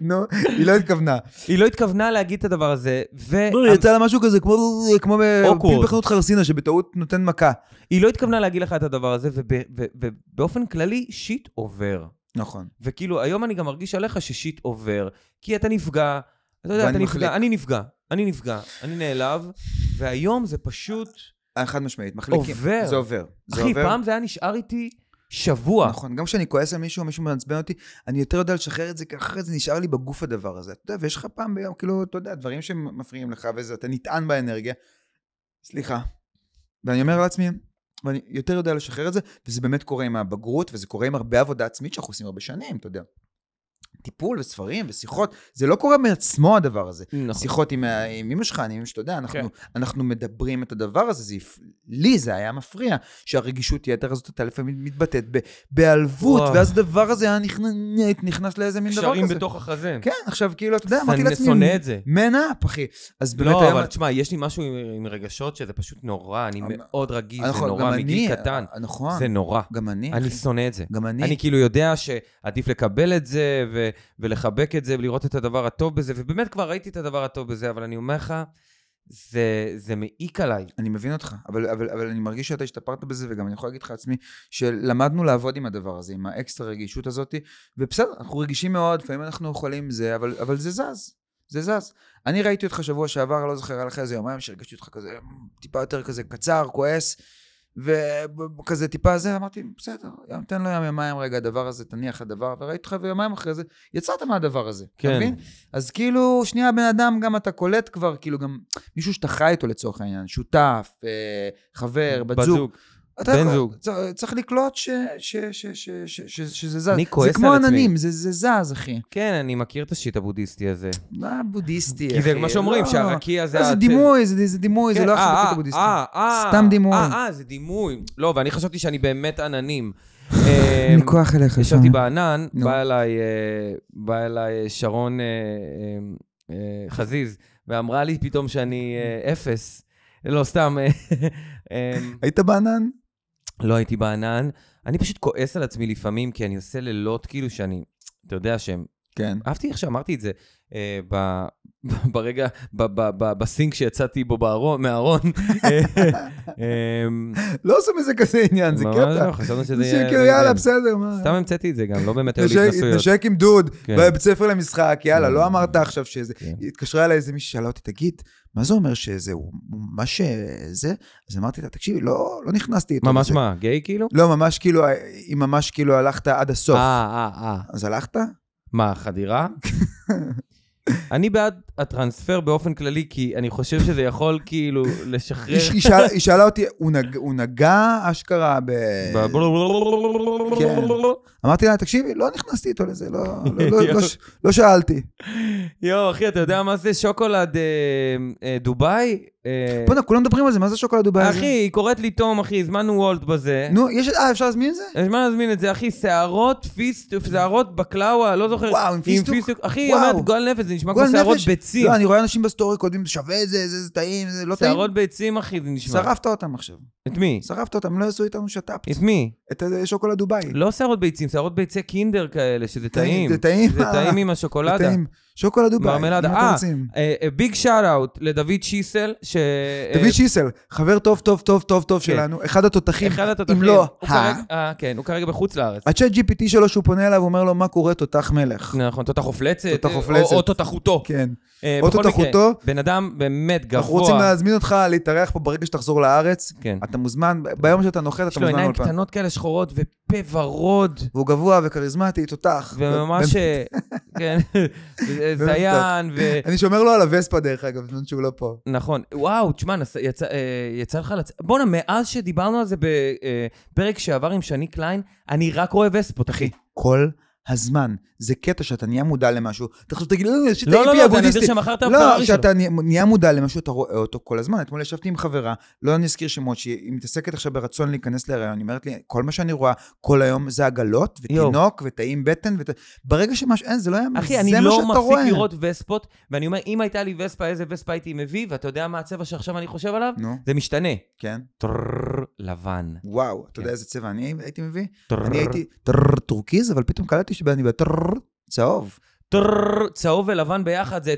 נו, היא לא התכוונה. היא לא התכוונה להגיד את הדבר הזה, יצא לה משהו כזה, כמו בפיל בחנות חרסינה, שבטעות נותן מכה. היא לא התכוונה להגיד לך את הדבר הזה, ובאופן כללי, שיט עובר. נכון. וכאילו, היום אני גם מרגיש עליך ששיט עובר, כי אתה נפגע, אתה יודע, אני נפגע, אני נעלב, והיום זה פשוט... חד משמעית, מחליקים. זה עובר. אחי, פעם זה היה נשאר איתי שבוע. נכון, גם כשאני כועס על מישהו מעצבן אותי, אני יותר יודע לשחרר את זה, כי אחרי זה נשאר לי בגוף הדבר הזה. אתה יודע, ויש לך פעם ביום, כאילו, אתה יודע, דברים שמפריעים לך וזה, אתה נטען באנרגיה. סליחה. ואני אומר לעצמי, ואני יותר יודע לשחרר את זה, וזה באמת קורה עם הבגרות, וזה קורה עם הרבה עבודה עצמית שאנחנו עושים הרבה שנים, אתה יודע. טיפול וספרים ושיחות, זה לא קורה מעצמו הדבר הזה. שיחות עם אמא שלך, עם אמא שאתה יודע, אנחנו מדברים את הדבר הזה, לי זה היה מפריע, שהרגישות יתר הזאת אתה לפעמים מתבטאת בהלבות, ואז הדבר הזה היה נכנס לאיזה מין דבר כזה. קשרים בתוך החזה. כן, עכשיו כאילו, אתה יודע, אמרתי לעצמי, שונא את זה. מנאפ, אחי. לא, אבל תשמע, יש לי משהו עם רגשות שזה פשוט נורא, אני מאוד רגיש, זה נורא מגיל קטן. זה נורא. גם אני שונא את זה. גם אני כאילו יודע שעדיף לקבל את זה ולחבק את זה, ולראות את הדבר הטוב בזה, ובאמת כבר ראיתי את הדבר הטוב בזה, אבל אני אומר לך, זה מעיק עליי. אני מבין אותך, אבל אני מרגיש שאתה השתפרת בזה, וגם אני יכול להגיד לך עצמי, שלמדנו לעבוד עם הדבר הזה, עם האקסטרה רגישות הזאת, ובסדר, אנחנו רגישים מאוד, לפעמים אנחנו יכולים זה, אבל זה זז. זה זז. אני ראיתי אותך שבוע שעבר, לא זוכר עליך איזה יומיים, שהרגשתי אותך כזה, טיפה יותר כזה קצר, כועס, וכזה טיפה הזה, אמרתי, בסדר, תן לו יומיים רגע, הדבר הזה, תניח הדבר, וראיתי אותך ויומיים אחרי זה, יצאת מהדבר הזה, אתה מבין? אז כאילו, שנייה, בן אדם, גם אתה קולט כבר, כאילו גם מישהו שאתה חי איתו לצורך העניין, שותף, חבר, בת זוג, בן זוג. צריך לקלוט שזה זז. אני כועס על עצמי. זה כמו עננים, זה זז, אחי. כן, אני מכיר את השיט הבודהיסטי הזה. מה בודהיסטי, אחי? כי זה מה שאומרים, שהרקיע זה... זה דימוי, זה דימוי, זה לא עכשיו בקטע בודהיסטי. סתם דימוי. זה דימוי. לא, ואני חשבתי שאני באמת עננים. אין לי כוח אליך. ישבתי בענן, בא אליי שרון חזיז, ואמרה לי פתאום שאני אפס. לא, סתם. היית בענן? לא הייתי בענן. אני פשוט כועס על עצמי לפעמים, כי אני עושה לילות כאילו שאני, אתה יודע שהם... כן. אהבתי איך שאמרתי את זה, ברגע, בסינק שיצאתי בו מהארון. לא עושה מזה כזה עניין, זה קטע. לא, חשבנו שזה יהיה... כאילו, יאללה, בסדר, מה? סתם המצאתי את זה גם, לא באמת היו לי התנסויות. התנשק עם דוד, בבית ספר למשחק, יאללה, לא אמרת עכשיו שזה... התקשרה אליי איזה מישהו שאלה אותי, תגיד, מה זה אומר שזה, מה שזה? אז אמרתי לה, תקשיבי, לא נכנסתי איתו. ממש מה, גיי כאילו? לא, ממש כאילו, אם ממש כאילו הלכת עד הסוף. אז הלכת? מה, חדירה? אני בעד הטרנספר באופן כללי, כי אני חושב שזה יכול כאילו לשחרר... היא שאלה אותי, הוא נגע אשכרה ב... אמרתי לה, תקשיבי, לא נכנסתי איתו לזה, לא שאלתי. יו, אחי, אתה יודע מה זה שוקולד דובאי? בוא'נה, כולם מדברים על זה, מה זה שוקולד דובאי? אחי, היא קוראת לי תום, אחי, הזמנו וולט בזה. נו, אפשר להזמין את זה? הזמן להזמין את זה, אחי, שערות פיסטוק, שערות בקלאווה, לא זוכר. וואו, עם פיסטוק? אחי, היא אומרת גועל נפש, זה נשמע כמו שערות ביצים. לא, אני רואה אנשים בסטורי קודם, שווה את זה, זה טעים, זה לא טעים. שערות ביצים, אחי, זה נשמע. שרפת אותם עכשיו. את מי? שרפת אותם, לא עשו איתנו שטאפ. את מי? את שוקולד דובאי. לא שערות ביצים, שערות ביצי קינדר כאלה, שזה טעים. זה טעים. זה טעים עם השוקולדה. שוקולד דובאי. מרמלדה. ביג שאט אאוט לדוד שיסל, דוד שיסל, חבר טוב שלנו, אחד התותחים, אם לא, כן, הוא כרגע בחוץ לארץ. הצ'אט GPT שלו שהוא פונה אליו, הוא אומר לו, מה קורה תותח מלך? נכון, תותח חופלצת, או תותחותו. כן. או תותחותו. בן אדם באמת גבוה. אנחנו רוצים להזמין אותך להתארח פה ברגע שתחזור לארץ. אתה מוזמן, ביום שאתה נוחת, אתה מוזמן. יש לו עיניים קטנות כאלה שחורות ופה ורוד. והוא גבוה וכריזמטי, תותח. וממש, כן, זיין. אני שומר לו על הווספה דרך אגב, בזמן שהוא לא פה. נכון. וואו, תשמע, יצא לך בוא'נה, מאז שדיברנו על זה בפרק שעבר עם שני קליין, אני רק רואה וספות, אחי. כל הזמן. זה קטע שאתה נהיה מודע למשהו. אתה חושב, תגיד, לא, זה נזיר שמחרת לא, שאתה נהיה מודע למשהו, אתה רואה אותו כל הזמן. אתמול ישבתי עם חברה, לא נזכיר שמות, שהיא מתעסקת עכשיו ברצון להיכנס להיריון. היא אומרת לי, כל מה שאני רואה כל היום זה עגלות, ותינוק, ותאים בטן, ברגע שמשהו, אין, זה לא היה, אחי, אני לא מפסיק לראות וספות, ואני אומר, אם הייתה לי וספה, איזה וספה הייתי מביא, ואתה יודע מה הצבע שעכשיו אני חושב עליו? זה משתנה. כן. לבן. וואו, אתה יודע איזה צבע אני הייתי מביא? אני הייתי טורקיז, אבל פתאום קלטתי שאני צהוב. צהוב ולבן ביחד זה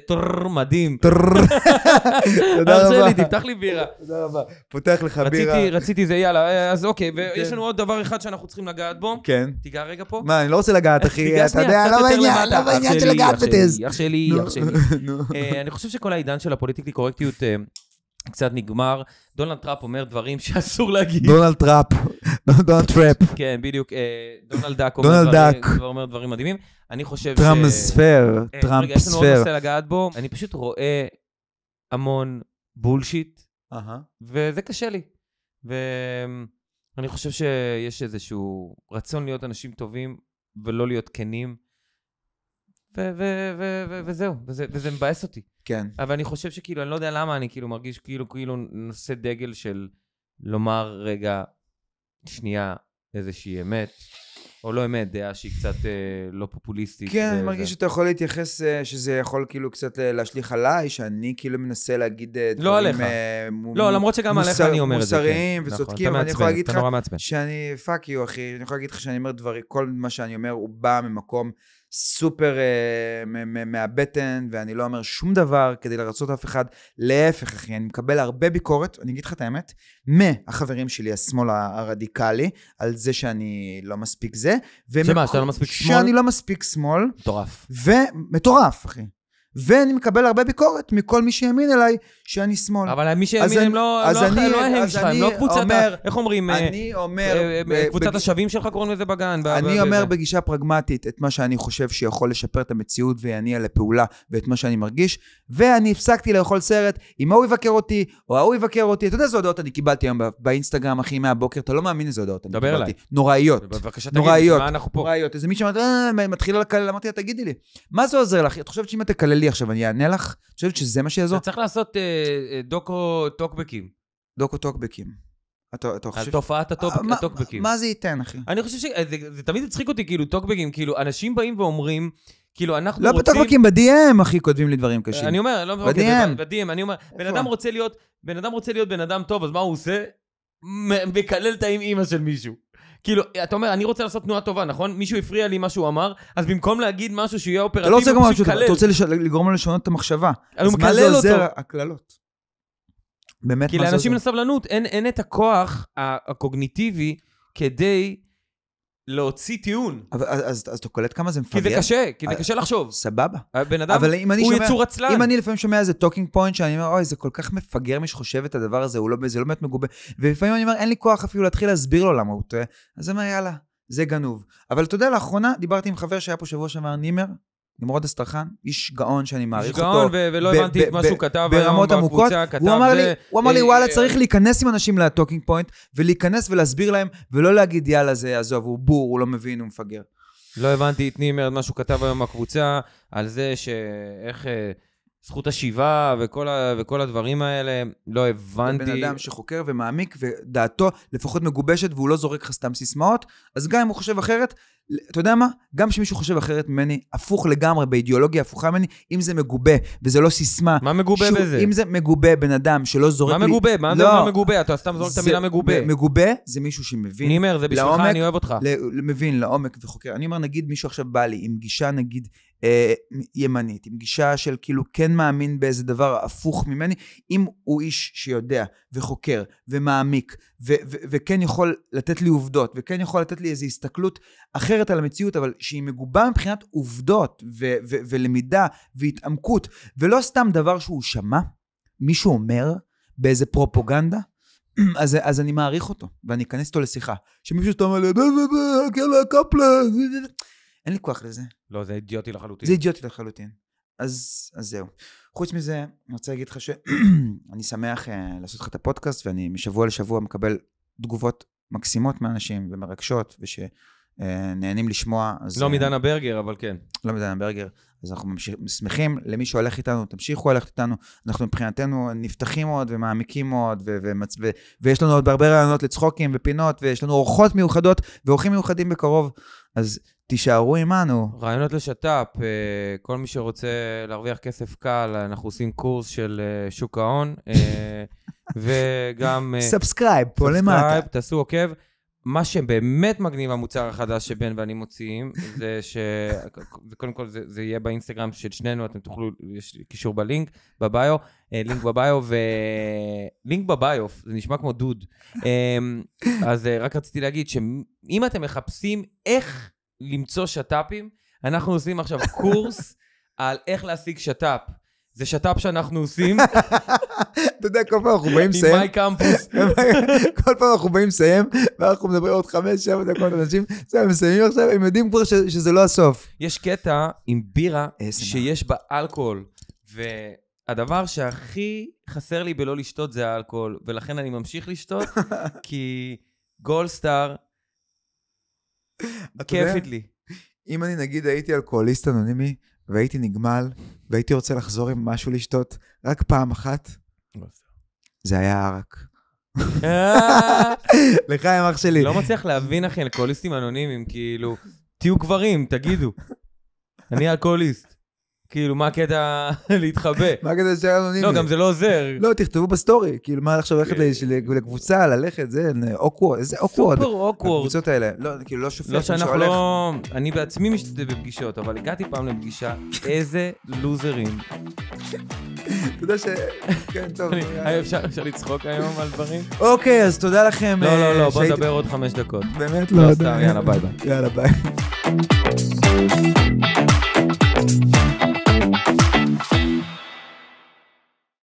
מדהים. תודה רבה. תפתח לי בירה. תודה רבה. פותח לך בירה. רציתי זה, יאללה. אז אוקיי, ויש לנו עוד דבר אחד שאנחנו צריכים לגעת בו. כן. תיגע רגע פה. מה, אני לא רוצה לגעת, אחי. אתה יודע, לא בעניין של לגעת בטז. אח שלי. אני חושב שכל העידן של הפוליטיקלי קורקטיות קצת נגמר. דונלד טראפ אומר דברים שאסור להגיד. דונלד טראפ. דונלד טראפ. כן, בדיוק. דונלד דאק אומר דברים מדהימים. אני חושב טראמפספר. יש לנו עוד נושא לגעת בו. אני פשוט רואה המון בולשיט, וזה קשה לי. ואני חושב שיש איזשהו רצון להיות אנשים טובים, ולא להיות כנים. וזהו, וזה מבאס אותי. כן. אבל אני חושב שכאילו, אני לא יודע למה, אני כאילו מרגיש כאילו נושא דגל של לומר רגע, שנייה, איזושהי אמת, או לא אמת, דעה שהיא קצת לא פופוליסטית. כן, אני מרגיש שאתה יכול להתייחס, שזה יכול כאילו קצת להשליך עליי, שאני כאילו מנסה להגיד לא עליך. לא, למרות שגם עליך אני אומר את זה. מוסריים וצודקים, אני יכול להגיד לך שאני, פאק יו אחי, אני יכול להגיד לך שאני אומר דברים, כל מה שאני אומר הוא בא ממקום סופר מהבטן, ואני לא אומר שום דבר כדי לרצות אף אחד, להפך אחי, אני מקבל הרבה ביקורת, אני אגיד לך את האמת, מהחברים שלי, השמאל הרדיקלי, על זה שאני לא מספיק זה, שמה, שאתה לא מספיק שמאל? שאני לא מספיק שמאל. מטורף. ומטורף אחי. ואני מקבל הרבה ביקורת מכל מי שיאמין אליי שאני שמאל. אבל מי שיאמין הם לא הם שלך, הם לא קבוצת, איך אומרים, קבוצת השווים שלך קוראים לזה בגן. אני אומר בגישה פרגמטית את מה שאני חושב שיכול לשפר את המציאות ויניע לפעולה ואת מה שאני מרגיש, ואני הפסקתי לאכול סרט, אם הוא יבקר אותי או הוא יבקר אותי. אתה יודע איזה הודעות אני קיבלתי היום באינסטגרם אחי מהבוקר, אתה לא מאמין איזה הודעות אני קיבלתי. נוראיות. נוראיות. איזה מישהו מתחילה לקלל, אמרתי לה, תגידי לי, מה זה עוזר לך? את חושבת שאם את תקלל לי עכשיו, אני אענה לך? את חושבת שזה מה שיעזור? אתה צריך לעשות דוקו-טוקבקים. דוקו-טוקבקים. על תופעת הטוקבקים. מה זה ייתן, אחי? אני חושב שזה תמיד הצחיק אותי, כאילו, טוקבקים, כאילו, אנשים באים ואומרים, כאילו, אנחנו לא רוצים... לא בטוקבקים, ב-DM, אחי, כותבים לי דברים קשים. אני אומר, לא ב-DM, אני אומר, בן אדם רוצה להיות בן אדם טוב, אז מה הוא עושה? מקלל את האמא של מישהו. כאילו, אתה אומר, אני רוצה לעשות תנועה טובה, נכון? מישהו הפריע לי מה שהוא אמר, אז במקום להגיד משהו שיהיה אופרטיבי, הוא פשוט קלל. אתה רוצה לגרום לו לשנות את המחשבה. אז מה זה עוזר? הקללות. באמת כי לאנשים לסבלנות אין את הכוח הקוגניטיבי כדי להוציא טיעון. אז אתה קולט כמה זה מפגר? כי זה קשה לחשוב. סבבה. הבן אדם הוא יצור עצלן. אם אני לפעמים שומע איזה טוקינג פוינט, שאני אומר, אוי, זה כל כך מפגר מי שחושב את הדבר הזה, זה לא באמת מגובה. ולפעמים אני אומר, אין לי כוח אפילו להתחיל להסביר לו למה הוא טועה. אז אני אומר, יאללה, זה גנוב. אבל אתה יודע, לאחרונה דיברתי עם חבר שהיה פה שבוע שאמר, נמרוד אסטרחן, איש גאון שאני מעריך אותו. איש גאון, ולא הבנתי את מה שהוא כתב היום בקבוצה, הוא אמר לי, וואלה, צריך להיכנס עם אנשים לטוקינג פוינט, ולהיכנס ולהסביר להם, ולא להגיד, יאללה, זה עזוב, הוא בור, הוא לא מבין, הוא מפגר. לא הבנתי את נימרד, מה שהוא כתב היום בקבוצה, על זה שאיך זכות השיבה וכל הדברים האלה, לא הבנתי. בן אדם שחוקר ומעמיק, ודעתו לפחות מגובשת, והוא לא זורק לך סתם סיסמאות, אז גם אם הוא חושב אחרת, אתה יודע מה? גם שמישהו חושב אחרת ממני, הפוך לגמרי, באידיאולוגיה הפוכה ממני, אם זה מגובה, וזה לא סיסמה. מה מגובה בזה? אם זה מגובה בן אדם שלא זורק לי... מה מגובה? מה זה אומר מגובה? אתה סתם זורק את המילה מגובה. מגובה זה מישהו שמבין... אני אומר, זה בשבילך, אני אוהב אותך. מבין, לעומק וחוקר. אני אומר, נגיד מישהו עכשיו בא לי, עם גישה נגיד ימנית, עם גישה של כאילו כן מאמין באיזה דבר הפוך ממני, אם הוא איש שיודע וחוקר ומעמיק, וכן יכול לתת לי עובדות, וכן יכול לתת לי איזו הסתכלות אחרת על המציאות, אבל שהיא מגובה מבחינת עובדות ולמידה והתעמקות, ולא סתם דבר שהוא שמע, מישהו אומר באיזה פרופוגנדה, אז אני מעריך אותו, ואני אכנס אותו לשיחה. שמישהו שאתה אומר לי, קפלן, אין לי כוח לזה. לא, זה אידיוטי לחלוטין. זה אידיוטי לחלוטין. אז זהו. חוץ מזה, אני רוצה להגיד לך שאני שמח לעשות לך את הפודקאסט, ואני משבוע לשבוע מקבל תגובות מקסימות מאנשים ומרגשות, ושנהנים לשמוע. לא מדנה ברגר, אבל כן. לא מדנה ברגר. אז אנחנו שמחים למי שהולך איתנו, תמשיכו ללכת איתנו. אנחנו מבחינתנו נפתחים מאוד ומעמיקים מאוד, ויש לנו עוד הרבה רעיונות לצחוקים ופינות, ויש לנו אורחות מיוחדות ואורחים מיוחדים בקרוב. אז תישארו עמנו. רעיונות לשת"פ, כל מי שרוצה להרוויח כסף קל, אנחנו עושים קורס של שוק ההון, וגם... סאבסקרייב, פה למטה. תעשו עוקב. מה שבאמת מגניב המוצר החדש שבן ואני מוציאים, זה קודם כל זה יהיה באינסטגרם של שנינו, אתם תוכלו, יש קישור בלינק, בביו, לינק בביו, זה נשמע כמו דוד. אז רק רציתי להגיד שאם אתם מחפשים איך למצוא שטאפים, אנחנו עושים עכשיו קורס על איך להשיג שטאפ. זה שטאפ שאנחנו עושים. אתה יודע, כל פעם אנחנו באים לסיים. עם מיי קמפוס. כל פעם אנחנו באים לסיים, ואנחנו מדברים עוד 5-7 דקות אנשים, הם מסיימים עכשיו, הם יודעים כבר שזה לא הסוף. יש קטע עם בירה שיש בה אלכוהול, והדבר שהכי חסר לי בלא לשתות זה האלכוהול, ולכן אני ממשיך לשתות, כי גולדסטאר כיפית לי. אם אני נגיד הייתי אלכוהוליסט אנונימי, והייתי נגמל, והייתי רוצה לחזור עם משהו לשתות, רק פעם אחת, זה היה ערק. לחיים אח שלי. לא מצליח להבין אחי, אלכוהוליסטים אנונימיים, כאילו, תהיו גברים, תגידו. אני אלכוהוליסט. כאילו, מה הקטע להתחבא? מה הקטע של אנונימי? לא, גם זה לא עוזר. לא, תכתבו בסטורי, כאילו, מה עכשיו ללכת לקבוצה, ללכת, זה אוקוורד, איזה אוקוורד. סופר אוקוורד. הקבוצות האלה, לא, כאילו, לא שופט. לא שאנחנו לא... אני בעצמי משתתף בפגישות, אבל הגעתי פעם לפגישה, איזה לוזרים. אתה יודע ש... כן, טוב. אפשר לצחוק היום על דברים? אוקיי, אז תודה לכם. לא, בוא נדבר עוד 5 דקות. באמת לא. יאללה, ביי ביי. יאללה, ביי.